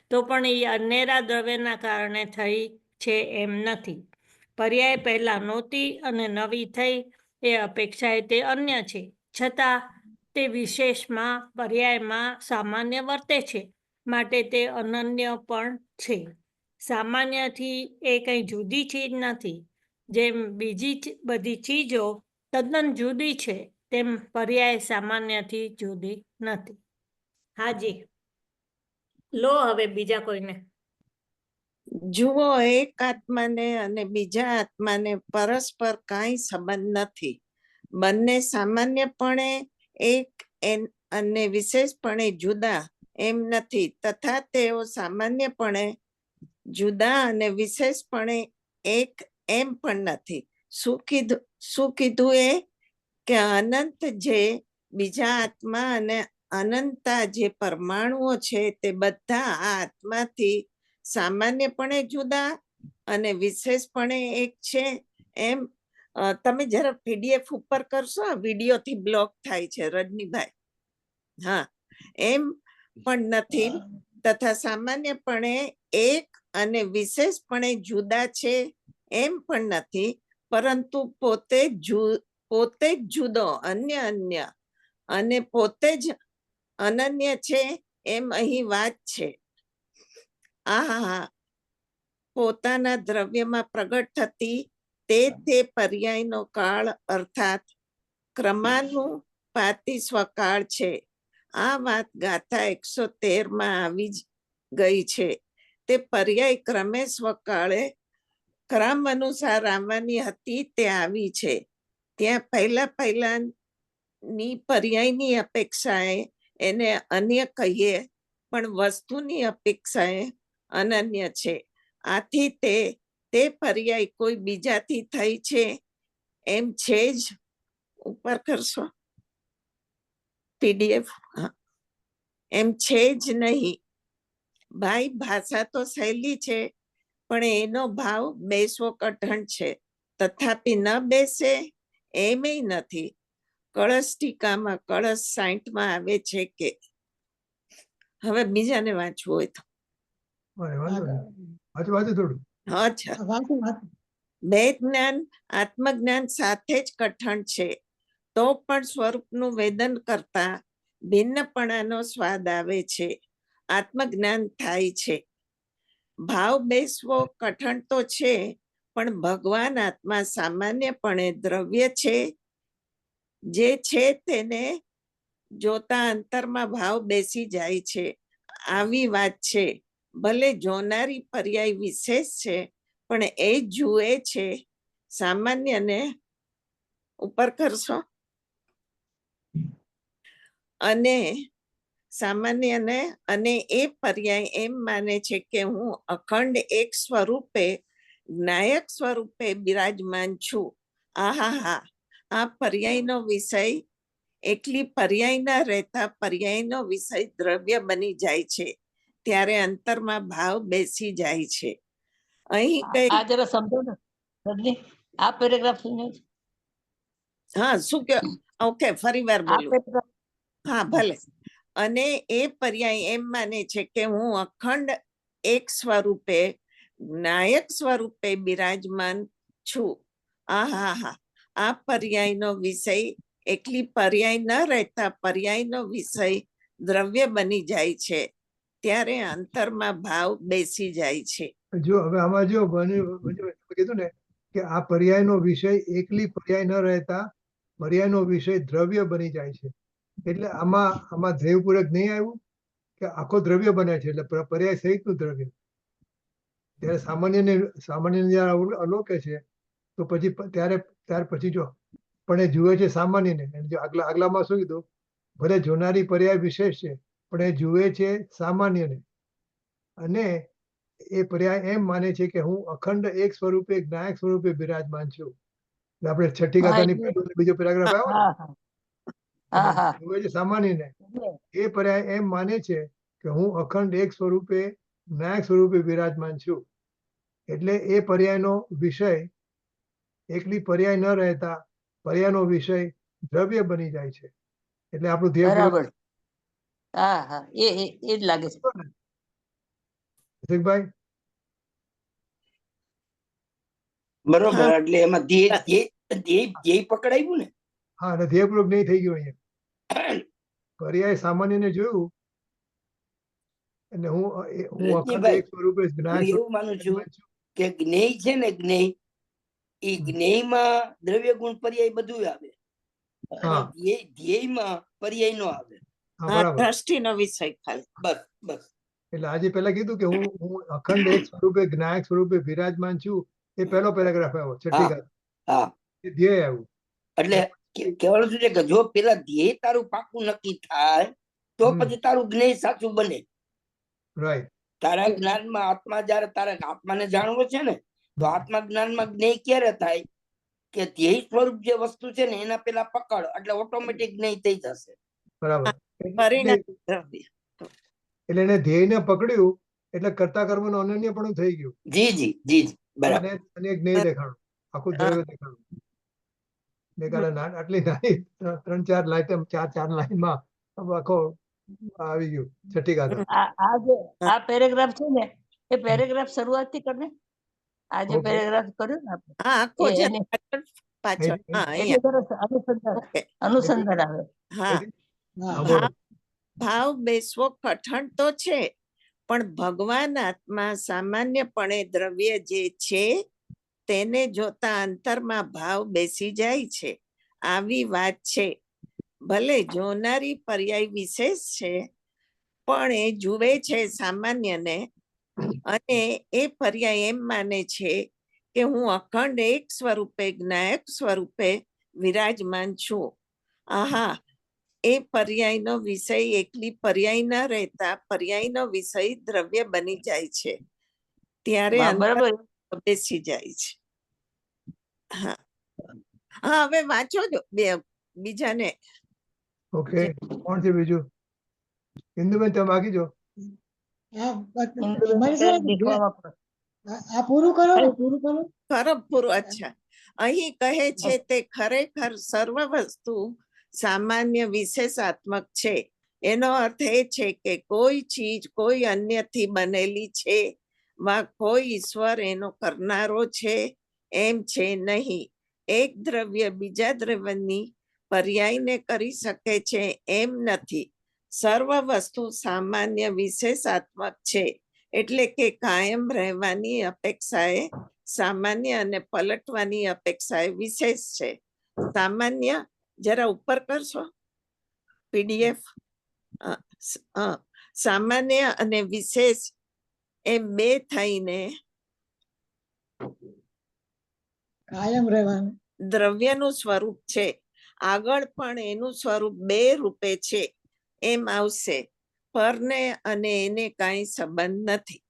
Speaker 5: તો પણ એ અનેરા દ્રવ્યના કારણે થઈ છે એમ નથી. પર્યાય પહેલા નહોતી અને નવી થઈ એ અપેક્ષાએ તે અન્ય છે, છતાં તે વિશેષમાં પર્યાયમાં સામાન્ય વર્તે છે, માટે તે અનન્ય પણ છે. સામાન્યથી એ કંઈ જુદી ચીજ નથી. જેમ બીજી બધી ચીજો તદ્દન જુદી છે, તેમ પર્યાય સામાન્યથી જુદી નથી. હાજી, લો હવે બીજા કોઈને.
Speaker 6: જુઓ, એક આત્માને અને બીજા આત્માને પરસ્પર કાંઈ સંબંધ નથી. બંને સામાન્યપણે એક અને વિશેષપણે જુદા એમ નથી, તથા તેઓ સામાન્યપણે જુદા અને વિશેષપણે એક એમ પણ નથી. શું કીધું એ કે અનંત જે બીજા આત્મા અને અનંતા જે પરમાણુઓ છે, તે બધા આ આત્માથી સામાન્યપણે જુદા અને વિશેષપણે એક છે એમ. તમે જરા PDF ઉપર કરશો, વિડીયોથી બ્લોક થાય છે રજનીભાઈ. હા, એમ પણ નથી, તથા સામાન્યપણે એક અને વિશેષપણે જુદા છે એમ પણ નથી, પરંતુ પોતે જ જુદો, અન્ય અને પોતે જ અનન્ય છે એમ અહીં વાત છે. આ પોતાના દ્રવ્યમાં પ્રગટ થતી તે પર્યાયનો કાળ અર્થાત ક્રમાનુપાતી સ્વકાળ છે. આ વાત ગાથા 113 માં આવી ગઈ છે. તે પર્યાય ક્રમે સ્વકાળે ક્રમ અનુસાર આવવાની હતી તે આવી છે. ત્યાં પહેલાની પર્યાયની અપેક્ષાએ એને અન્ય કહીએ, પણ વસ્તુની અપેક્ષાએ અનન્ય છે. આથી તે પર્યાય કોઈ બીજાથી થઈ છે એમ છે જ. ઉપર કરશો PDF. એમ છે જ નહીં. ભાઈ, ભાષા તો સહેલી છે, પણ એનો ભાવ બેસવો કઠણ છે. તથાપિ ન બેસે એમેય નથી. કળશ ટીકામાં કળશ 60 માં આવે છે કે, હવે બીજાને વાંચવું હોય તો
Speaker 1: વાંધો નહીં. વાંચું થોડું.
Speaker 6: અચ્છા.
Speaker 2: વાંચો વાંચો.
Speaker 6: બે જ્ઞાન આત્મજ્ઞાન સાથે જ કઠણ છે, તો પણ સ્વરૂપનું વેદન કરતા ભિન્નપણાનો સ્વાદ આવે છે. આત્મજ્ઞાન થાય છે. ભાવ બેસવો કઠણ તો છે, પણ ભગવાન આત્મા સામાન્યપણે દ્રવ્ય છે. જે છે તેને જોતા અંતરમાં ભાવ બેસી જાય છે. આવી વાત છે. ભલે જોનારી પર્યાય વિશેષ છે, પણ એ જુએ છે સામાન્યને. ઉપર કરશો. અને સામાન્યને અને એ પર્યાય એમ માને છે કે હું અખંડ એક સ્વરૂપે જ્ઞાયક સ્વરૂપે બિરાજમાન છું. આહા, આ પર્યાયનો વિષય એકલી પર્યાય ના રહેતા પર્યાયનો વિષય દ્રવ્ય બની જાય છે. ત્યારે અંતરમાં ભાવ બેસી જાય છે. અહીં કઈ
Speaker 3: આ જરા સમજો ને રજની, આ પેરેગ્રાફ
Speaker 6: હા શું કે ઓકે ફરી વાર
Speaker 3: આ
Speaker 6: બોલું.
Speaker 3: પેરેગ્રાફ
Speaker 6: હા ભલે. અને એ પર્યાય એમ માને છે કે હું અખંડ એક સ્વરૂપે જ્ઞાયક સ્વરૂપે બિરાજમાન છું. આહા, આ પર્યાયનો વિષય એકલી પર્યાય ન રહેતા પર્યાયનો વિષય દ્રવ્ય બની જાય છે. ત્યારે અંતરમાં ભાવ બેસી જાય છે.
Speaker 1: જો હવે આમાં જો કીધું ને કે આ પર્યાયનો વિષય એકલી પર્યાય ન રહેતા પર્યાયનો વિષય દ્રવ્ય બની જાય છે. એટલે આમાં ધ્યેયપૂર્વક નહીં આવ્યું કે આખો દ્રવ્ય બને છે, એટલે પર્યાય સહિતનું દ્રવ્ય. ત્યારે સામાન્ય જયારે અલોકે છે તો પછી ત્યાર પછી જો પણ એ જુએ છે સામાન્યને. જો આગલામાં શું કીધું, ભલે જોનારી પર્યાય વિશેષ છે, પણ એ જુએ છે સામાન્યને. અને એ પર્યાય એમ માને છે કે હું અખંડ એક સ્વરૂપે જ્ઞાયક સ્વરૂપે બિરાજમાન છું. આપણે છઠ્ઠી ગાથાની પહેલો અને બીજો પેરાગ્રાફ આવ્યો ને,
Speaker 3: હા.
Speaker 1: જુએ છે સામાન્યને. એ પર્યાય એમ માને છે કે હું અખંડ એક સ્વરૂપે જ્ઞાયક સ્વરૂપે બિરાજમાન છું. એટલે એ પર્યાયનો વિષય એકલી પર્યાય ન રહેતા પર્યાયનો વિષય દ્રવ્ય બની જાય છે. એટલે આપણું ધ્યેય
Speaker 3: બરાબર. હા, એ જ લાગે છે.
Speaker 1: રસિકભાઈ,
Speaker 4: બરોબર. એટલે એમાં ધ્યેય પકડાયું ને.
Speaker 1: હા, અને ધ્યેયપૂર્વક નહીં થઈ ગયું અહીંયા. પર્યાય સામાન્યને જોયું અને હું અખંડ
Speaker 4: રજનીભાઈ,
Speaker 1: એક સ્વરૂપે
Speaker 4: હું
Speaker 1: જ્ઞાયક
Speaker 4: એવું માનું છું
Speaker 1: સ્વરૂપે છું.
Speaker 4: કે જ્ઞેય છે ને, જ્ઞેય એ જ્ઞેયમાં દ્રવ્ય ગુણ પર્યાય બધું આવે.
Speaker 1: હા.
Speaker 4: અને ધ્યેયમાં પર્યાય નો આવે.
Speaker 1: હા,
Speaker 6: આ
Speaker 1: બરાબર.
Speaker 6: દ્રષ્ટિનો વિષય ખાલી.
Speaker 4: બસ.
Speaker 1: એટલે આજે પેલા કીધું કે હું અખંડ એક સ્વરૂપે જ્ઞાયક સ્વરૂપે બિરાજમાન છું. એ પહેલો પેરાગ્રાફ આવ્યો, છઠ્ઠી
Speaker 4: હા.
Speaker 1: ગાથા.
Speaker 4: હા,
Speaker 1: એ ધ્યેય આવ્યું.
Speaker 4: એટલે કહેવાનું શું છે કે જો પેલા ધ્યેય તારું પાકું નક્કી થાય તો પછી તારું જ્ઞેય સાચું બને.
Speaker 1: રાઈટ.
Speaker 4: તારા જ્ઞાનમાં આત્મા જયારે તારે આત્માને જાણવો છે ને, તો આત્મા જ્ઞાનમાં જ્ઞેય ક્યારે થાય કે ધ્યેય સ્વરૂપ જે વસ્તુ છે ને એના પેલા પકડ, એટલે ઓટોમેટિક જ્ઞેય થઈ જશે.
Speaker 1: બરાબર.
Speaker 6: પરિણામ દ્રવ્ય.
Speaker 1: એટલે એને ધ્યેયને પકડ્યું એટલે કર્તા કર્મનું અનન્યપણું થઈ ગયું.
Speaker 4: જી બરાબર.
Speaker 1: અને જ્ઞેય દેખાણું, આખું દ્રવ્ય દેખાણું. આટલી નાની 3-4 લાઈન, 4 લાઈનમાં આખો આવી ગયું છઠ્ઠી ગાથા.
Speaker 3: આ પેરેગ્રાફ છે ને, એ પેરેગ્રાફ શરૂઆતથી કરને. આ જે પેરેગ્રાફ કર્યો ને આપણે,
Speaker 6: હા આખો
Speaker 3: એ
Speaker 6: છે
Speaker 3: એને-
Speaker 6: પાછળ. હા
Speaker 3: એટલે
Speaker 6: અહીંયા.
Speaker 3: સરસ
Speaker 6: ઓકે.
Speaker 3: અનુસંધાન આવે.
Speaker 6: હા
Speaker 1: હા, બોલો.
Speaker 6: ભાવ બેસવો કઠણ તો છે, પણ ભગવાન આત્મા સામાન્યપણે દ્રવ્ય જે છે તેને જોતા અંતરમાં ભાવ બેસી જાય છે. આવી વાત છે. ભલે જોનારી પર્યાય વિશેષ છે, પણ એ જુએ છે સામાન્યને, અને એ પર્યાય એમ માને છે કે હું અખંડ એક સ્વરૂપે જ્ઞાયક સ્વરૂપે વિરાજમાન છું. આહા, એ પર્યાયનો વિષય એકલી પર્યાય ન રહેતા પર્યાયનો વિષય દ્રવ્ય બની જાય છે. ત્યારે
Speaker 3: બરાબર.
Speaker 6: અંતર બેસી જાય છે. હા હા, હવે વાંચો જો બીજાને.
Speaker 1: ઓકે, કોણ છે બીજું? ઇન્દુબેન, તમે બાકી છો?
Speaker 2: હા,
Speaker 3: ઇન્દુબેન
Speaker 2: મારી
Speaker 3: અત્યારે
Speaker 2: સાથે
Speaker 3: દેખવામાં પડે.
Speaker 2: આ પૂરું કરો ને, પૂરું કરો.
Speaker 6: ખરો પૂરું. અચ્છા, અહીં કહે છે તે ખરેખર સર્વ વસ્તુ સામાન્ય વિશેષાત્મક છે. એનો અર્થ એ છે કે કોઈ ચીજ કોઈ અન્યથી બનેલી છે, વા કોઈ ઈશ્વર એનો કરનારો છે, એમ છે નહીં. એક દ્રવ્ય બીજા દ્રવ્યની પર્યાયને કરી શકે છે એમ નથી. સર્વ વસ્તુ સામાન્ય વિશેષાત્મક છે, એટલે કે કાયમ રહેવાની અપેક્ષાએ સામાન્ય અને પલટવાની અપેક્ષાએ વિશેષ છે. સામાન્ય જરા ઉપર કરશો PDF. સામાન્ય અને વિશેષ એમ બે થઈને
Speaker 2: કાયમ રહેવાનું.
Speaker 6: દ્રવ્યનું સ્વરૂપ છે. આગળ પણ એનું સ્વરૂપ બે રૂપે છે એમ આવશે. પરને અને એને કાંઈ સંબંધ નથી.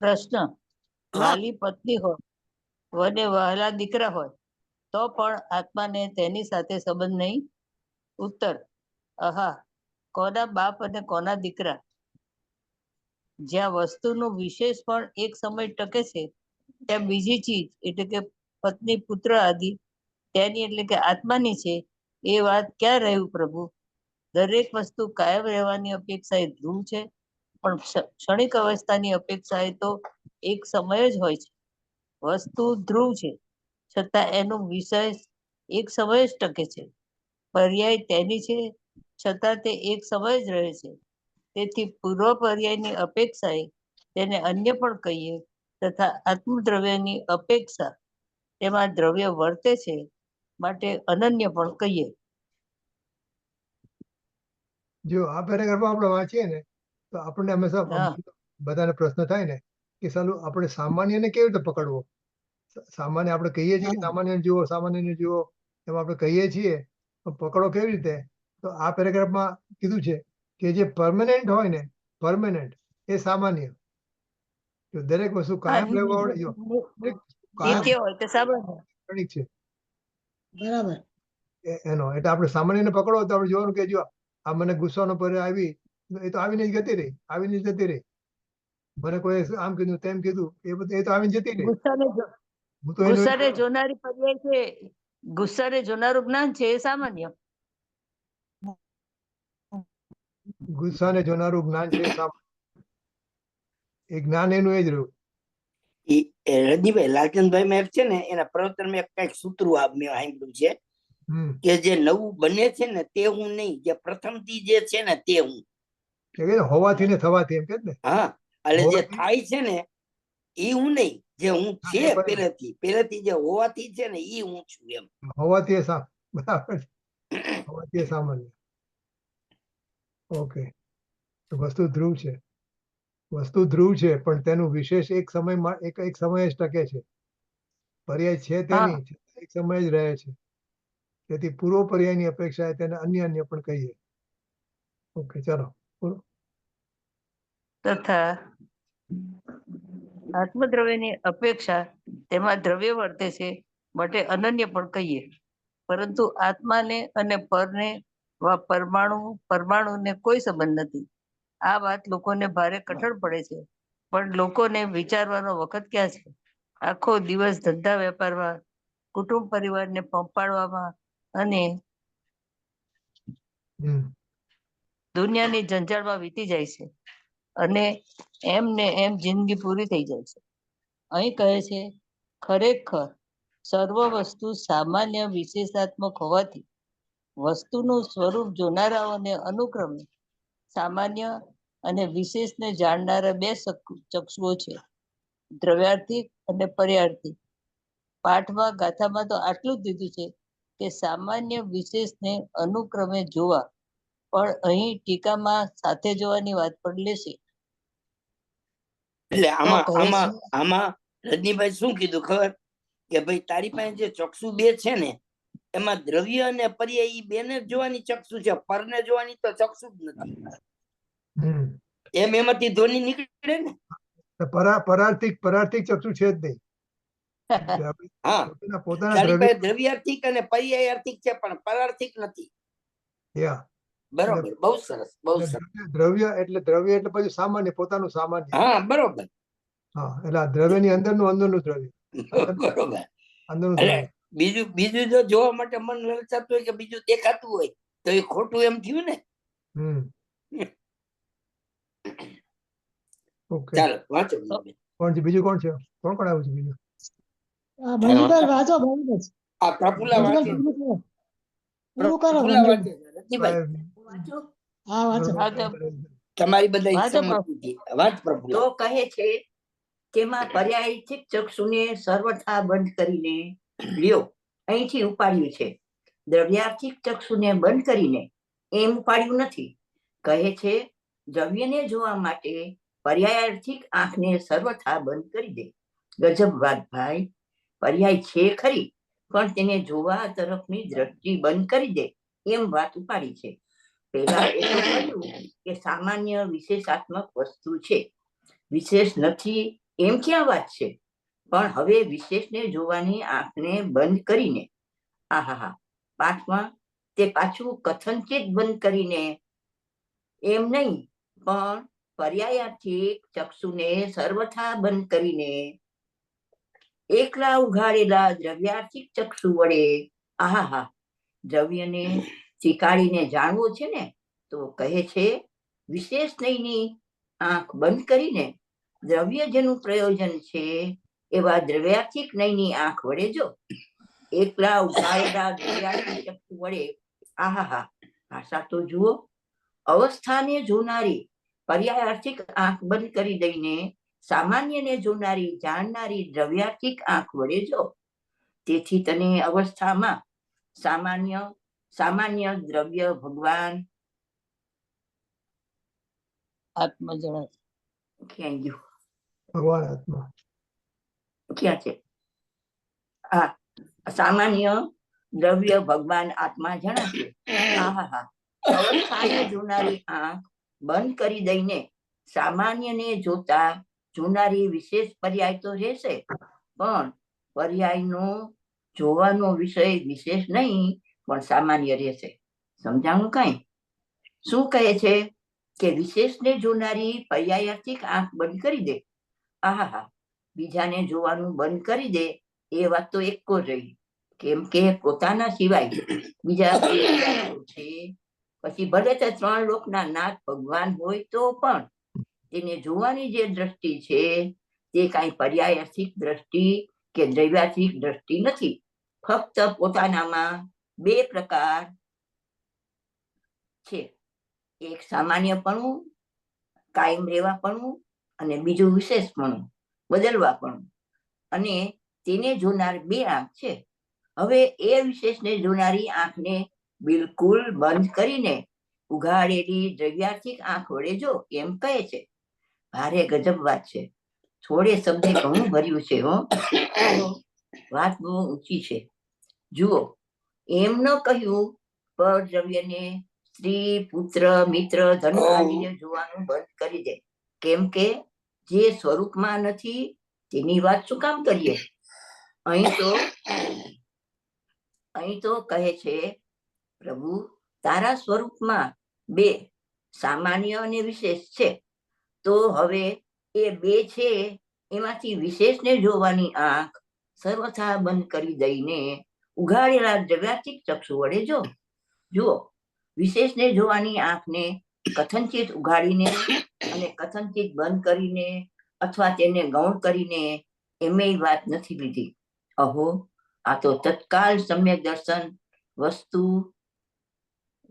Speaker 3: પ્રશ્ન:
Speaker 6: હા.
Speaker 3: વાલી પત્ની હોય વને વહાલા દીકરા હોય તો પણ આત્માને તેની સાથે સંબંધ નહીં? ઉત્તર: આહા, કોના બાપ અને કોના દીકરા? જ્યાં વસ્તુનું વિશેષ પણ એક સમય ટકે છે, ત્યાં બીજી ચીજ એટલે કે પત્ની, પુત્ર આદિ તેની એટલે કે આત્માની છે, એ વાત ક્યાં રહ્યું પ્રભુ? દરેક વસ્તુ કાયમ રહેવાની અપેક્ષાએ ધ્રુવ છે, પણ ક્ષણિક અવસ્થાની અપેક્ષાએ તો એક સમય જ હોય છે. વસ્તુ ધ્રુવ છે, છતાં એનું વિશેષ એક સમય જ ટકે છે. પર્યાય તેની છે, છતાં તે એક સમય જ રહે છે. તેથી પૂર્વ પર્યાયની અપેક્ષાએ તેને અન્ય પણ કહીએ, તથા આત્મદ્રવ્યની અપેક્ષા તેમાં દ્રવ્ય વર્તે છે માટે અનન્ય પણ કહીએ.
Speaker 1: જો આ પેરેગ્રાફમાં આપણે વાંચીએ ને તો આપણને હંમેશા
Speaker 3: હા.
Speaker 1: બધાને પ્રશ્ન થાય ને કે સાલું આપણે સામાન્યને કેવી રીતે પકડવો? સામાન્ય આપણે કહીએ છીએ કે
Speaker 2: હા.
Speaker 1: સામાન્ય જુઓ, સામાન્ય જુઓ, એમ આપણે કહીએ છીએ, પણ પકડો કેવી રીતે? તો આ પેરેગ્રાફમાં કીધું છે કે જે પરમેનન્ટ હોય ને, પરમેનન્ટ એ સામાન્ય. જો દરેક વસ્તુ કાયમ રહેવા વાળી, જો દરેક વસ્તુ કાયમ
Speaker 3: નિત્ય હોય તો સામાન્ય.
Speaker 1: ક્ષણિક છે
Speaker 2: બરાબર.
Speaker 1: એનો એટલે આપણે સામાન્યને પકડો તો આપણે જોવાનું કે જો આ મને ગુસ્સાનો પર્યાય આવી, એ તો આવીને જ જતી રહી, આવીને જ જતી રહી. મને કોઈ આમ કીધું તેમ કીધું, એ બધું એ તો આવીને જતી રહી. હું તો એનું
Speaker 3: ગુસ્સાને જોનારી પર્યાય છે, ગુસ્સાને જોનારું જ્ઞાન છે એ સામાન્ય.
Speaker 1: ગુસ્સાને જોનારું જ્ઞાન છે એ સામાન્ય. એ જ્ઞાન એનું એ જ રહ્યું.
Speaker 4: રજીભાઈ, લાલચંદભાઈ મેં છે ને એના પ્રવચન મેં કઈક સૂત્ર મેં સાંભળ્યું છે કે જે નવું બને છે ને તે હું નહીં, જે પ્રથમથી જે છે ને તે હું.
Speaker 1: હોવાથી ને થવાથી એમ કે ને.
Speaker 4: હા, એટલે જે
Speaker 1: હોવાથી
Speaker 4: થાય છે ને એ હું નહીં, જે હું
Speaker 1: હા,
Speaker 4: છે
Speaker 1: એ બરાબર.
Speaker 4: પહેલેથી જે હોવાથી છે ને એ હું છું એમ.
Speaker 1: હોવાથી એ બરાબર છે. હોવાથી એ સામાન્ય. ઓકે, વસ્તુ ધ્રુવ છે, વસ્તુ ધ્રુવ છે, પણ તેનું વિશેષ એક સમયમાં એક સમય જ ટકે છે. પર્યાય છે
Speaker 3: હા.
Speaker 1: તેની એક સમય જ રહે છે. તેથી પૂર્વ પર્યાયની અપેક્ષાએ તેને અન્ય પણ કહીએ. ઓકે, ચાલો પૂરું.
Speaker 3: તથા આત્મદ્રવ્યની અપેક્ષા તેમાં દ્રવ્ય વર્તે છે માટે અનન્ય પણ કહીએ. પરંતુ આત્માને અને પરને વા પરમાણુને કોઈ સંબંધ નથી. આ વાત લોકોને ભારે કઠણ પડે છે, પણ લોકોને વિચારવાનો વખત ક્યાં છે? આખો દિવસ ધંધા વેપારમાં, કુટુંબ પરિવારને પંપાડવામાં અને દુનિયાની જંજાળમાં વીતી જાય છે, અને એમને એમ જિંદગી પૂરી થઈ જાય છે. અહીં કહે છે, ખરેખર સર્વ વસ્તુ સામાન્ય વિશેષાત્મક હોવાથી વસ્તુનું સ્વરૂપ જોનારાઓને અનુક્રમે સામાન્ય અને વિશેષને જાણનારા બે ચક્ષુઓ છે, દ્રવ્યાર્થિક અને પર્યાર્થિક. પાઠમાં ગાથામાં તો આટલું જ દીધું છે કે સામાન્ય વિશેષને અનુક્રમે જોવા, પણ અહીં ટીકામાં સાથે જોવાની વાત પણ લેશે.
Speaker 4: એટલે આમાં
Speaker 3: કહે છે-
Speaker 4: આમાં આમાં રજનીભાઈ શું કીધું ખબર કે ભાઈ તારી પાસે જે ચક્ષુ બે છે ને એમાં દ્રવ્ય અને પર્યાય ઈ બેને જ જોવાની ચક્ષુ છે, પરને જોવાની તો ચક્ષુ જ નથી.
Speaker 1: હમ
Speaker 4: એમાંથી ધ્વનિ નીકળે ને.
Speaker 1: તો પરાર્થિક ચક્ષુ છે જ નહીં. એટલે આપણે
Speaker 4: હા
Speaker 1: પોતાના
Speaker 4: તારી
Speaker 1: દ્રવ્ય
Speaker 4: પાસે દ્રવ્યાર્થિક અને પર્યાયાર્થિક છે પણ પરાર્થિક નથી.
Speaker 1: યા
Speaker 4: બરોબર, બહુ સરસ, બહુ
Speaker 1: એટલે
Speaker 4: સરસ.
Speaker 1: દ્રવ્ય એટલે પછી સામાન્ય, પોતાનું સામાન્ય.
Speaker 4: હા બરોબર
Speaker 1: હા, એટલે આ દ્રવ્યની અંદરનું દ્રવ્ય,
Speaker 4: બરોબર.
Speaker 1: અંદરનું
Speaker 4: એટલે
Speaker 1: દ્રવ્ય.
Speaker 4: બીજું જો જોવા માટે મન લલચાતું હોય કે બીજું દેખાતું હોય તો એ ખોટું એમ થયું ને.
Speaker 1: હમ ઓકે.
Speaker 4: ચાલો વાંચો.
Speaker 1: બીજું કોણ છે? કોણ આવ્યું છે બીજું?
Speaker 2: આ મંજુભાઈ વાંચો બરાબર છે.
Speaker 4: આ પ્રફુલ્લા વાંચે.
Speaker 2: મંજુભાઈ પૂરું કરો
Speaker 4: પ્રફુલ્લા
Speaker 2: મંજુભાઈ.
Speaker 4: વાંચે. રતિભાઈ,
Speaker 3: વાંચો.
Speaker 2: હા વાંચો.
Speaker 3: હા, તો
Speaker 4: તમારી બધા
Speaker 3: વાંચો
Speaker 4: સંમતિથી. વાંચ પ્રફુલ્લા.
Speaker 3: તો કહે છે તેમાં પર્યાયિક ચક્ષુને સર્વથા બંધ કરીને લ્યો, અહીંથી ઉપાડ્યું છે. દ્રવ્યાર્થિક ચક્ષુને બંધ કરીને એમ ઉપાડ્યું નથી. કહે છે દ્રવ્યને જોવા માટે પર્યાયાર્થિક આંખને સર્વથા બંધ કરી દે. ગજબ વાત ભાઈ, પર્યાય છે ખરી પણ તેને જોવા તરફની દ્રષ્ટિ બંધ કરી દે એમ વાત ઉપાડી છે. પહેલા એ તો કહ્યું કે સામાન્ય વિશેષાત્મક વસ્તુ છે, વિશેષ નથી એમ ક્યાં વાત છે? પણ હવે વિશેષને જોવાની આંખને બંધ કરીને, આહાહા, પાઠમાં તે પાછું કથનચિત બંધ કરીને એમ નહીં, પણ પર્યાયાર્થિક ચક્ષુને સર્વથા બંધ કરીને એકલા ઉઘાડેલા દ્રવ્યાર્થિક ચક્ષુ વડે આહાહા દ્રવ્યને ચીકાડીને જાણવો છે ને, તો કહે છે વિશેષ નહીંની આંખ બંધ કરીને દ્રવ્ય જેનું પ્રયોજન છે એવા દ્રવ્યાર્થિક નહીંની આંખ વડે જો. એકલા ઉઘાડેલા દ્રવ્યાર્થિક ચક્ષુ વડે આહાહા, ભાષા તો જુઓ. અવસ્થાને જોનારી પર્યાયાર્થિક આંખ બંધ કરી દઈને સામાન્યને જોનારી જાણનારી દ્રવ્યાર્થિક આંખ વડે જો. તેથી તને અવસ્થામાં સામાન્ય દ્રવ્ય ભગવાન આત્મા જણાશે. ક્યાં ગયું?
Speaker 1: ભગવાન આત્મા
Speaker 3: ક્યાં છે? હા, સામાન્ય દ્રવ્ય ભગવાન આત્મા જણાશે. આહાહા, અવસ્થાને જોનારી આંખ બંધ કરી દઈને સામાન્યને જોનારી વિશેષ પર્યાય તો રહેશે, પણ પર્યાયનો જોવાનો વિષય વિશેષ નહીં પણ સામાન્ય રહેશે. સમજાણું કઈ? શું કહે છે કે વિશેષને જોનારી પર્યાયાર્થિક આંખ બંધ કરી દે. આહાહા, બીજાને જોવાનું બંધ કરી દે એ વાત તો એકો જ રહી. કેમ કે પોતાના સિવાય બીજા છે, પછી ભલે તે 3 લોકના નાથ ભગવાન હોય તો પણ તેને જોવાની જે દ્રષ્ટિ છે તે કાંઈ પર્યાયાર્થિક દ્રષ્ટિ કે દ્રવ્યાર્થિક દ્રષ્ટિ નથી. ફક્ત પોતાનામાં 2 પ્રકાર છે, એક સામાન્યપણું, કાયમ રહેવાપણું, અને બીજું વિશેષપણું, બદલવાપણું. અને તેને જોનાર 2 આંખ છે. હવે એ વિશેષને જોનારી આંખને બિલકુલ બંધ કરીને ઉઘાડેલી દ્રવ્યાર્થિક આંખ વડે જો એમ કહે છે. ભારે ગજબ વાત છે. થોડે શબ્દે ઘણું ભર્યું છે હો. વાત બહુ ઊંચી છે. જુઓ, એમ ન કહ્યું પર દ્રવ્યને સ્ત્રી, પુત્ર, મિત્ર, ધન આદિને જોવાનું બંધ કરી દે. કેમ કે જે સ્વરૂપમાં નથી તેની વાત શું કામ કરીએ? અહીં તો કહે છે પ્રભુ તારા સ્વરૂપમાં 2 સામાન્ય અને વિશેષ છે, તો હવે એ 2 છે એમાંથી વિશેષને જોવાની આંખ સર્વથા બંધ કરી દઈને ઉઘાડેલા દ્રવ્યાર્થિક ચક્ષુ વડે જો. જુઓ, વિશેષને જોવાની આંખને કથનચિત ઉઘાડીને અને કથનચિત બંધ કરીને અથવા તેને ગૌણ કરીને એમેય વાત નથી લીધી. અહો, આ તો તત્કાલ સમ્યક દર્શન વસ્તુ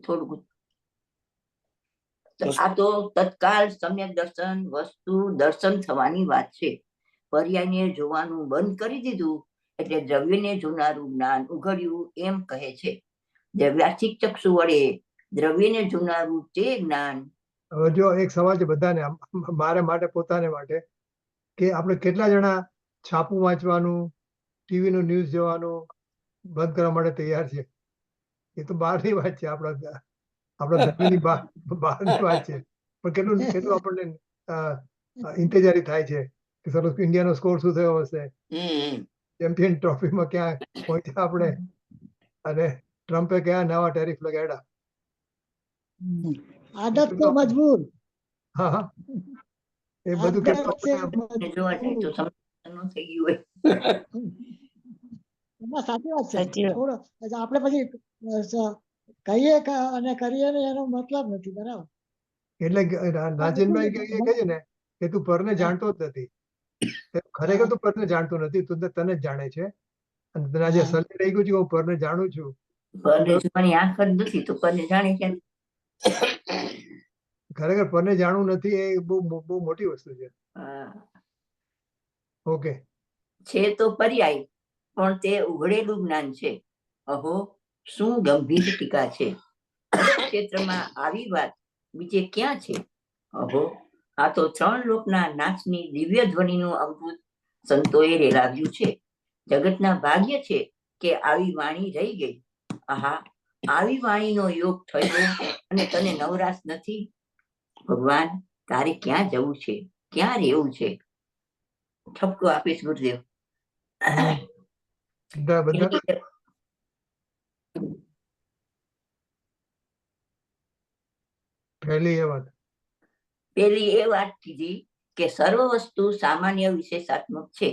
Speaker 3: થોડું
Speaker 7: તો આ તો તત્કાલ સમ્યક દર્શન વસ્તુ દર્શન થવાની વાત છે. પર્યાયને જોવાનું બંધ કરી દીધું એટલે દ્રવ્યને જોનારું જ્ઞાન ઉઘડ્યું એમ કહે છે. દ્રવ્યાર્થિક ચક્ષુ વડે દ્રવ્યને જોનારું તે જ્ઞાન.
Speaker 1: હવે જો એક સવાલ છે બધાને, મારે માટે, પોતાને માટે, કે આપણે કેટલા જણા છાપું વાંચવાનું, ટીવી નું ન્યૂઝ જોવાનું બંધ કરવા માટે તૈયાર છે? એ તો બહારની વાત છે, આપણા ધર્મની બહારની વાત છે. પણ કેટલું કેટલું આપણને ઇંતજારી થાય છે કે સરસ ઇન્ડિયાનો સ્કોર શું થયો હશે, ચેમ્પિયન ટ્રોફીમાં ક્યાં પહોંચ્યા આપણે, અને ટ્રમ્પે કયા નવા ટેરિફ લગાડ્યા.
Speaker 2: આદત છે મજબૂર.
Speaker 1: હા હા, એ બધું કેટલું
Speaker 2: આદત છે
Speaker 1: આપણને
Speaker 7: જોવા જાય તો
Speaker 2: મજબૂર.
Speaker 7: સમજવાનું થઈ ગયું હોય.
Speaker 2: એમાં સાચી વાત છે.
Speaker 3: સાચી વાત.
Speaker 2: થોડો આપણે પછી કહીએ અને કરીએ ને એનો મતલબ નથી. બરાબર.
Speaker 1: એટલે રાજનભાઈ કહે છે ને કે તું પરને જાણતો જ નથી. ખરેખર તું પરને જાણતો નથી, તું તને જ જાણે છે. અને તને આજે સલાહ રહી ગયું છે, હું પરને જાણું છું.
Speaker 7: પરને જોવાની આંખ જ નથી તો પરને જાણે ક્યાં?
Speaker 1: ખરેખર પરને જાણવું નથી, એ બહુ બહુ મોટી વસ્તુ છે. ઓકે,
Speaker 7: છે તો પર્યાય, પણ તે ઉઘડેલું જ્ઞાન છે. અહો, શું ગંભીર ટીકા છે! ક્ષેત્રમાં આવી વાત બીજે ક્યાં છે? અહો, આ તો 3 લોકના નાચની દિવ્ય ધ્વનિનું અમૃત સંતોએ રેલાવ્યું છે. જગતના ભાગ્ય છે કે આવી વાણી રહી ગઈ. આહા, આવી વાણીનો યોગ થયો અને તને નવરાશ નથી? ભગવાન, તારે ક્યાં જવું છે, ક્યાં રહેવું છે? ઠપકો આપીશ ગુરુદેવ.
Speaker 1: બધા પહેલી એ વાત,
Speaker 7: પેલી એ વાત કીધી કે સર્વ વસ્તુ સામાન્ય વિશેષાત્મક છે.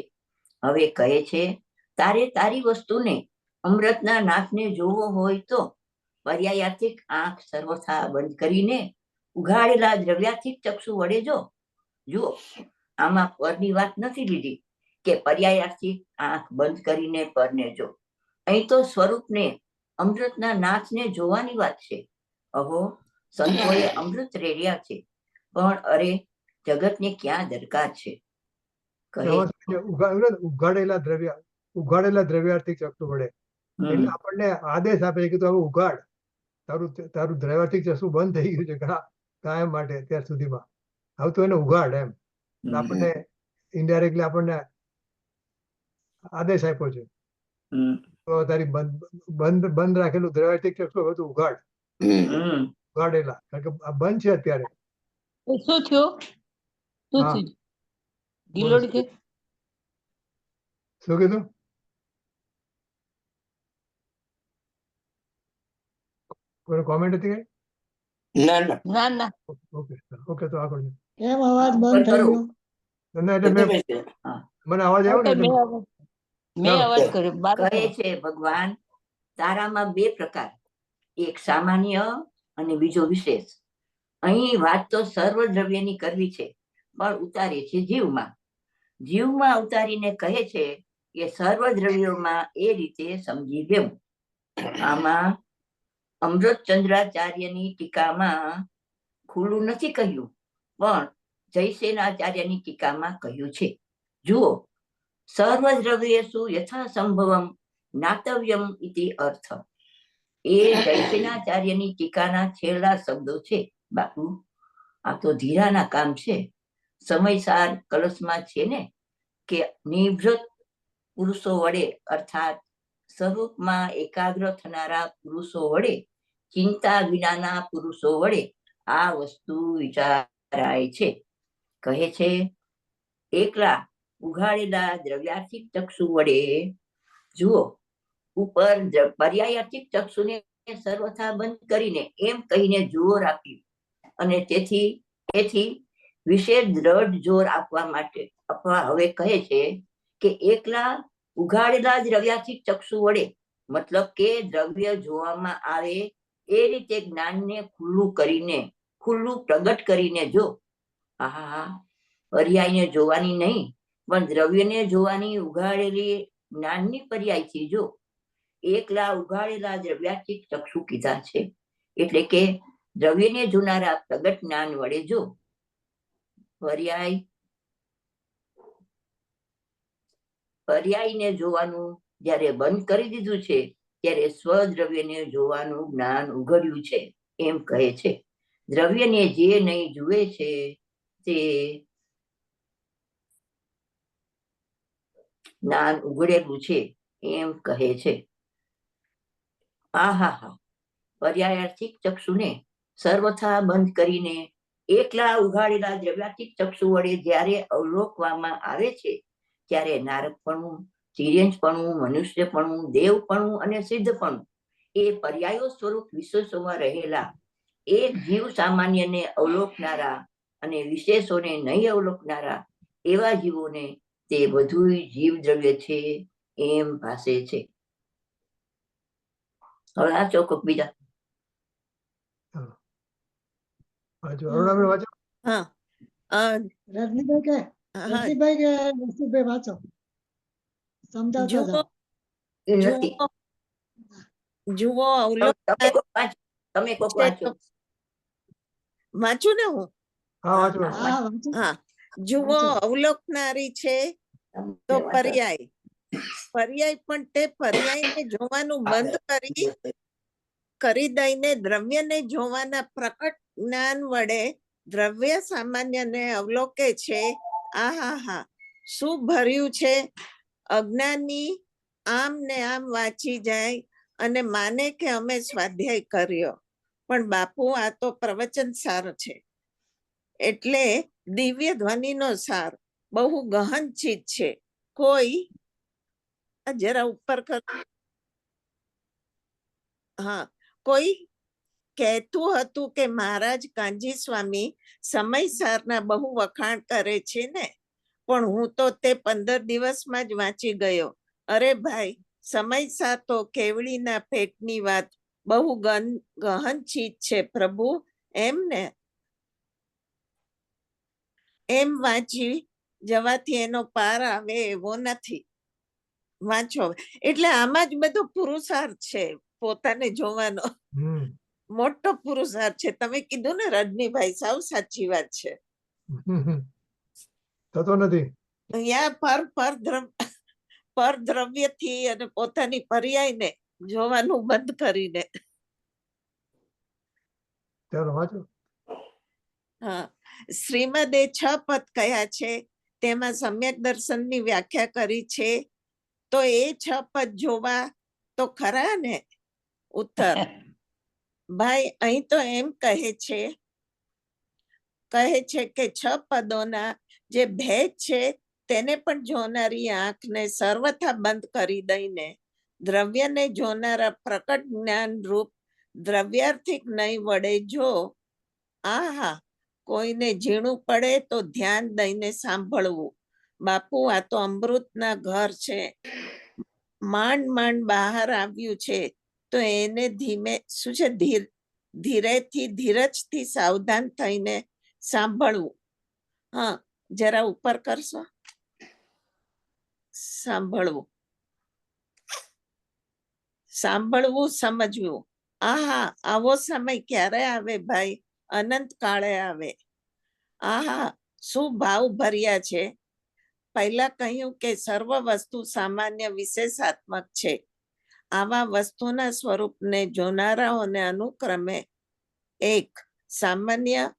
Speaker 7: હવે કહે છે, તારે તારી વસ્તુને અમૃતના નાથને જોવો હોય તો પર્યાયાર્થિક આંખ સર્વથા બંધ કરીને ઉઘાડેલા દ્રવ્યાર્થિક ચક્ષુ વડે જુઓ. આમાં પરની વાત નથી લીધી કે પર્યાયાર્થિક આંખ બંધ કરીને પરને જો. અહીં તો સ્વરૂપને અમૃતના નાથને જોવાની વાત છે. અહો, સંતોએ અમૃત રેડ્યા છે, પણ અરે જગતને ક્યાં દરકાર છે?
Speaker 1: ઉઘાડેલા દ્રવ્યાર્થિક ચક્ષુ વડે, એટલે આપણને આદેશ આપે છે કે તું હવે ઉઘાડ, તારું દ્રવ્યાર્થિક ચક્ષુ બંધ થઈ ગયું છે ઘણા કાયમ માટે અત્યાર સુધીમાં. હવે તું એને ઉઘાડ એમ. આપણને ઇનડાયરેક્ટલી આપણને આદેશ આપ્યો છે. તો તારી બંધ રાખેલું દ્રવ્યાર્થિક ચક્ષુ હવે તું ઉઘાડ. ઉઘાડેલા, કારણ કે આ બંધ છે અત્યારે.
Speaker 3: શું થયું? શું
Speaker 1: હા.
Speaker 3: થયું? ગિલોડ કે
Speaker 1: શું કીધું? કોઈ કોમેન્ટ હતી કઈ?
Speaker 4: ના ના
Speaker 3: ના ના
Speaker 1: ઓકે ઓકે, તો આગળ
Speaker 2: કેમ અવાજ બંધ થઈ ગયો?
Speaker 1: એટલે
Speaker 4: તમે
Speaker 1: મને અવાજ આવ્યો ને
Speaker 3: મેં
Speaker 1: એટલે
Speaker 3: મેં અવાજ કર્યો બાર
Speaker 7: કહે છે, ભગવાન, તારામાં 2 પ્રકાર, એક સામાન્ય અને બીજો વિશેષ. અહીં વાત તો સર્વ દ્રવ્યની કરવી છે, પણ ઉતારે છે જીવમાં ઉતારીને કહે છે કે સર્વ દ્રવ્યોમાં એ રીતે સમજી લેવું. આમાં અમૃતચંદ્રાચાર્યની ટીકામાં ખુલ્લું નથી કહ્યું, પણ જયસેનાચાર્યની ટીકામાં કહ્યું છે. જુઓ, સર્વ દ્રવ્યેષુ યથા સંભવમ જ્ઞાતવ્યમ ઇતિ અર્થ. એ જયસેનાચાર્યની ટીકાના છેલ્લા શબ્દો છે. બાપુ, આ તો ધીરાના કામ છે. સમયસાર કલશમાં છે ને કે નિવૃત્ત પુરુષો વડે, અર્થાત સ્વરૂપમાં એકાગ્ર થનારા પુરુષો વડે, ચિંતા વિનાના પુરુષો વડે આ વસ્તુ વિચારાય છે. કહે છે, એકલા ઉઘાડેલા દ્રવ્યાર્થિક ચક્ષુ વડે જુઓ. ઉપર પર્યાયાર્થિક ચક્ષુને સર્વથા બંધ કરીને એમ કહીને જુઓ રાખ્યું, અને તેથી વિશેષ દ્રઢ જોર આપવા હવે કહે છે કે એકલા ઉઘાડેલા દ્રવ્યાર્થિક ચક્ષુ વડે, મતલબ કે દ્રવ્ય જોવામાં આવે એ રીતે જ્ઞાનને ખુલ્લું પ્રગટ કરીને જો. આહા, પર્યાયને જોવાની નહીં, પણ દ્રવ્યને જોવાની ઉઘાડેલી જ્ઞાનની પર્યાયથી જો. એકલા ઉઘાડેલા દ્રવ્યાર્થિક ચક્ષુ કીધા છે, એટલે કે દ્રવ્યને જોનારા પ્રગટ જ્ઞાન વડે જો પર્યાયને જોવાનું જ્યારે બંધ કરી દીધું છે ત્યારે સ્વદ્રવ્યને જોવાનું જ્ઞાન ઉઘડ્યું છે એમ કહે છે. દ્રવ્યને જે નહીં જુએ છે તે જ્ઞાન ઉઘડેલું છે એમ કહે છે. આહા, પર્યાયાર્થિક ચક્ષુને સર્વથા બંધ કરીને એકલા ઉઘાડેલા દ્રવ્યાર્થિક ચક્ષુ વડે જ્યારે અવલોકવામાં આવે છે ત્યારે નારકપણું, તિર્યંચપણું, મનુષ્યપણું, દેવપણું અને સિદ્ધપણું એ પર્યાયો સ્વરૂપ વિશેષોમાં રહેલા એક જીવ સામાન્યને અવલોકનારા અને વિશેષોને નહીં અવલોકનારા એવા જીવોને તે બધું જીવ દ્રવ્ય છે એમ ભાસે છે. હવે આ ચોક બીજા
Speaker 1: અરુણાબેન વાંચો.
Speaker 6: હા
Speaker 2: રજનીભાઈ કે રજનીભાઈ કે રસિકભાઈ વાંચો, સમજાવતા
Speaker 6: જુઓ
Speaker 2: જાઓ.
Speaker 7: એ નથી.
Speaker 6: જુઓ
Speaker 7: તમે કોક વાંચો.
Speaker 6: વાંચું ને હું?
Speaker 1: હા વાંચો.
Speaker 2: હા વાંચો.
Speaker 6: હા, જુઓ અવલોકનારી છે તો પર્યાય. પર્યાય પણ તે પર્યાયને જોવાનું બંધ કરી દઈને દ્રવ્યને જોવાના પ્રકટ જ્ઞાન વડે દ્રવ્ય સામાન્યને અવલોકે છે. આહા, શું ભર્યું છે! અજ્ઞાની આમ ને આમ વાંચી જાય અને માને કે અમે સ્વાધ્યાય કર્યો, પણ બાપુ આ તો પ્રવચન સાર છે. એટલે દિવ્ય ધ્વનિનો સાર બહુ ગહન ચીજ છે. કોઈ જરા ઉપર કર. હા, કોઈ કહેતું હતું કે મહારાજ કાંજી સ્વામી સમયસારના બહુ વખાણ કરે છે ને, પણ હું તો તે 15 દિવસમાં જ વાંચી ગયો. અરે ભાઈ, સમયસાર તો કેવડીના પેટની વાત બહુ ગહન ચીજ છે પ્રભુ. એમને એમ વાંચી જવાથી એનો પાર આવે એવો નથી. વાંચો. એટલે આમાં જ બધો પુરુષાર્થ છે, પોતાને જોવાનો મોટો પુરુષાર્થ છે. તમે કીધું ને રજનીભાઈ, સાવ સાચી વાત છે.
Speaker 1: થતો નથી.
Speaker 6: અહીંયા પરદ્રવ્યથી અને પોતાની પર્યાયને જોવાનું બંધ કરીને.
Speaker 1: ચાલો વાંચો.
Speaker 6: હા, શ્રીમદે 6 પદ કયા છે, તેમાં સમ્યક દર્શનની વ્યાખ્યા કરી છે. તો એ 6 પદ જોવા તો ખરા ને? ઉત્તર, ભાઈ અહીં તો એમ કહે છે કે 6 પદોના જે ભેદ છે તેને પણ જોનારી આંખને સર્વથા બંધ કરી દઈને દ્રવ્યને જોનારા પ્રકટ જ્ઞાન રૂપ દ્રવ્યાર્થિક નહીં વડે જો. આહા, કોઈને ઝીણું પડે તો ધ્યાન દઈને સાંભળવું. બાપુ આ તો અમૃતના ઘર છે. માંડ બહાર આવ્યું છે તો એને ધીમે શું છે ધીરેથી ધીરજથી સાવધાન થઈને સાંભળવું. હા, જરા ઉપર કરશો. સાંભળવું, સમજવું. આહા, આવો સમય ક્યારે આવે ભાઈ? અનંત કાળે આવે. આહા, શું ભાવ ભર્યા છે! પહેલા કહ્યું કે સર્વ વસ્તુ સામાન્ય વિશેષાત્મક છે. આવા વસ્તુના સ્વરૂપને જોનારાઓને અનુક્રમે એક સામાન્ય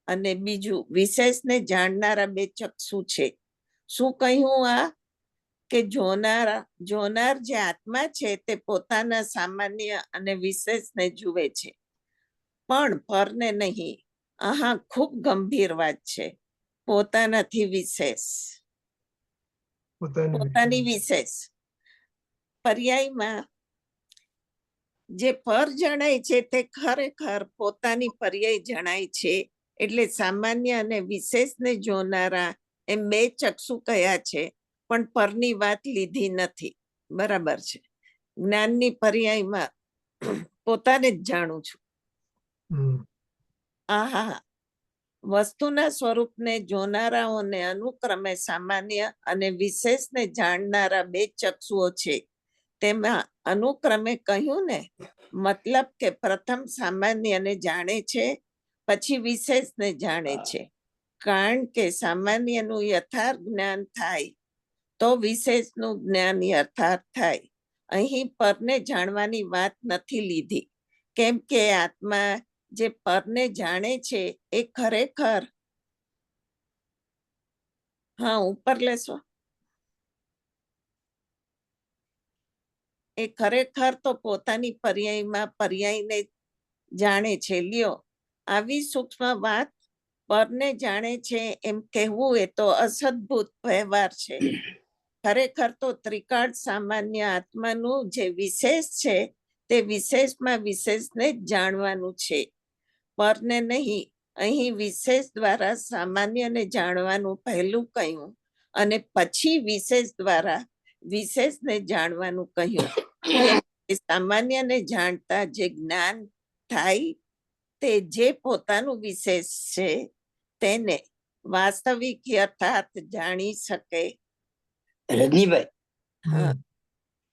Speaker 6: અને બીજું વિશેષને જાણનારા 2 ચક્ષુ છે. શું કહ્યું આ? કે જોનાર જે આત્મા છે તે પોતાના સામાન્ય અને વિશેષને જુએ છે, પણ પરને નહીં. આહા, ખૂબ ગંભીર વાત છે. પોતાનાથી વિશેષ, પોતાની વિશેષ પર્યાયમાં જે પર જણાય છે તે ખરેખર પોતાની પર્યાય જણાય છે. એટલે સામાન્ય અને વિશેષને જોનારા એમ 2 ચક્ષુ કયા છે, પણ પરની વાત લીધી નથી. બરાબર છે. જ્ઞાનની પર્યાયમાં પોતાને જ જાણું છું. આહા, વસ્તુના સ્વરૂપને જોનારાઓને અનુક્રમે સામાન્ય અને વિશેષને જાણનારા 2 ચક્ષુઓ છે. તેમાં અનુક્રમે કહ્યું ને, મતલબ કે પ્રથમ સામાન્યને જાણે છે, પછી વિશેષને જાણે છે. કારણ કે સામાન્યનું યથાર્થ જ્ઞાન થાય તો વિશેષનું જ્ઞાન યથાર્થ થાય. અહીં પરને જાણવાની વાત નથી લીધી, કેમ કે આત્મા જે પરને જાણે છે એ ખરેખર ઉપર લેશો, એ ખરેખર તો પોતાની પર્યાયમાં પર્યાયને જાણે છે. લ્યો, આવી સૂક્ષ્મ વાત પરને જાણે છે એમ કહેવું એ તો અસદભૂત વ્યવહાર છે. ખરેખર તો ત્રિકાળ સામાન્ય આત્માનું જે વિશેષ છે તે વિશેષમાં વિશેષને જ જાણવાનું છે, પરને નહીં. અહીં વિશેષ દ્વારા સામાન્યને જાણવાનું પહેલું કહ્યું અને પછી વિશેષ દ્વારા વિશેષને જાણવાનું કહ્યું. સામાન્યને જાણતા જે જ્ઞાન થાય તે જે પોતાનું વિશેષ છે તેને વાસ્તવિક યથાર્થ જાણી શકે
Speaker 4: રજનીભાઈ,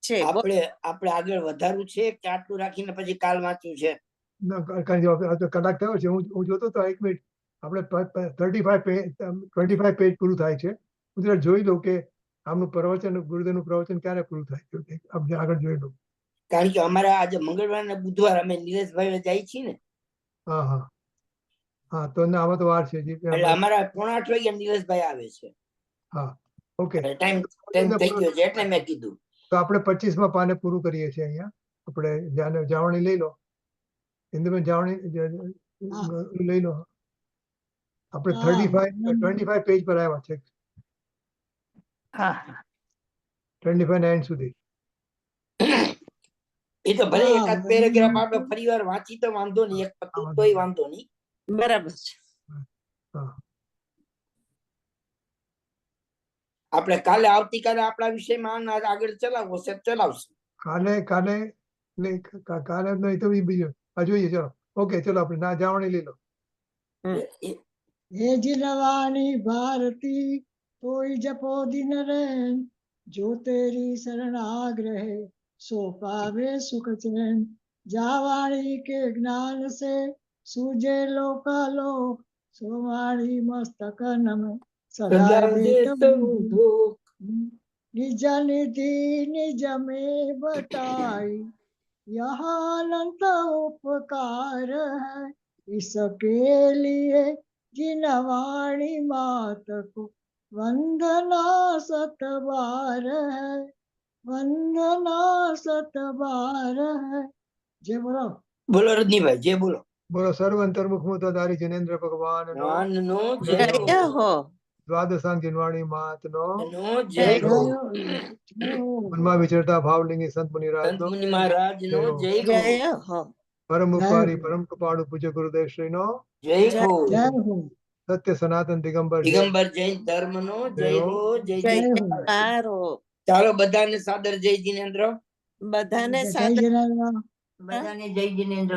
Speaker 6: છે.
Speaker 4: આપણે આગળ વધારવું છે કે આટલું રાખીને પછી કાલ વાંચ્યું છે?
Speaker 1: કલાક થયો છે. હું જોતો તો 1 મિનિટ, આપણે 25 પેજ પૂરું થાય છે. હું જરા જોઈ લઉં કે આમનું પ્રવચન, ગુરુદેવનું પ્રવચન ક્યારે પૂરું થાય છે. આગળ જોઈ લઉં.
Speaker 4: કારણ કે અમારા આજે મંગળવાર ને બુધવાર અમે નિલેશભાઈ જાય છીએ ને,
Speaker 1: હા તો આમાં તો વાર છે.
Speaker 4: એટલે અમારા 7:45 વાગે નિલેશભાઈ આવે છે.
Speaker 1: હા, ઓકે.
Speaker 4: ટાઈમ થઈ ગયો છે એટલે મેં કીધું.
Speaker 1: તો આપણે 25મા પાને પૂરું કરીએ છીએ. અહીંયા આપણે જાવણી લઈ લો, ઇન્દુબેન જાવણી લઈ લો. આપણે 25 પેજ પર આવ્યા છે,
Speaker 3: હા
Speaker 1: 25 ના એન્ડ સુધી.
Speaker 4: એ તો ભલે એકાદ પેરેગ્રાફ આપણે ફરીવાર વાંચી તો વાંધો નહીં, એક પત્તું તોય વાંધો નહીં.
Speaker 6: બરાબર છે.
Speaker 4: આપણે કાલે આવતીકાલે આપણા વિષયમાં આગળ ચલાવવો છે ચલાવશું.
Speaker 1: કાલે નહીં તો બીજું જોઈએ. ચલો, ઓકે, ચલો આપણે ના જાવણી લઈ લો.
Speaker 2: હે જીનવાણી ભારતી કોઈ જપો દિન રેન, જો તેરી શરણ આગ્રહે સો પાવે સુખ ચैन. જાવાણી કે જ્ઞાન સે सूझे लोकालोक, सोवाणी मस्तक नम सदा देत भूख. निज निधि निज में बताई, यहाँ अनंत उपकार है. इसके लिए जिनवाणी मात को वंदना सत बार है, वंदना सत बार है. जय बोलो.
Speaker 4: બોલો રજનીભાઈ, જે બોલો.
Speaker 1: બોલો સર્વ અંતર્મુખ મુતધારી જિનેન્દ્ર ભગવાન
Speaker 4: ભગવાનનો
Speaker 1: જય
Speaker 4: જય
Speaker 6: જય હો.
Speaker 1: દ્વાદશાંગ જિનવાણી માત નો
Speaker 4: નો જય હો.
Speaker 1: મનમાં વિચરતા ભાવલિંગી સંત મુનિરાજ
Speaker 4: સંત મુનિ મહારાજ નો જય હો.
Speaker 6: જય હો.
Speaker 1: પરમ ઉપકારી પરમ કૃપાળુ પૂજ્ય ગુરુદેવ શ્રી નો
Speaker 4: જય હો.
Speaker 2: जय हो.
Speaker 1: સત્ય સનાતન દિગંબર જય.
Speaker 4: દિગંબર જૈન ધર્મ નો જય હો. જય
Speaker 6: જય
Speaker 4: જય.
Speaker 6: હો.
Speaker 4: ચાલો બધાને સાદર જય જીનેન્દ્ર.
Speaker 6: બધાને
Speaker 2: जय
Speaker 6: સાદર
Speaker 2: जिनेन्द्र.
Speaker 7: બધાને જય જિનેન્દ્ર.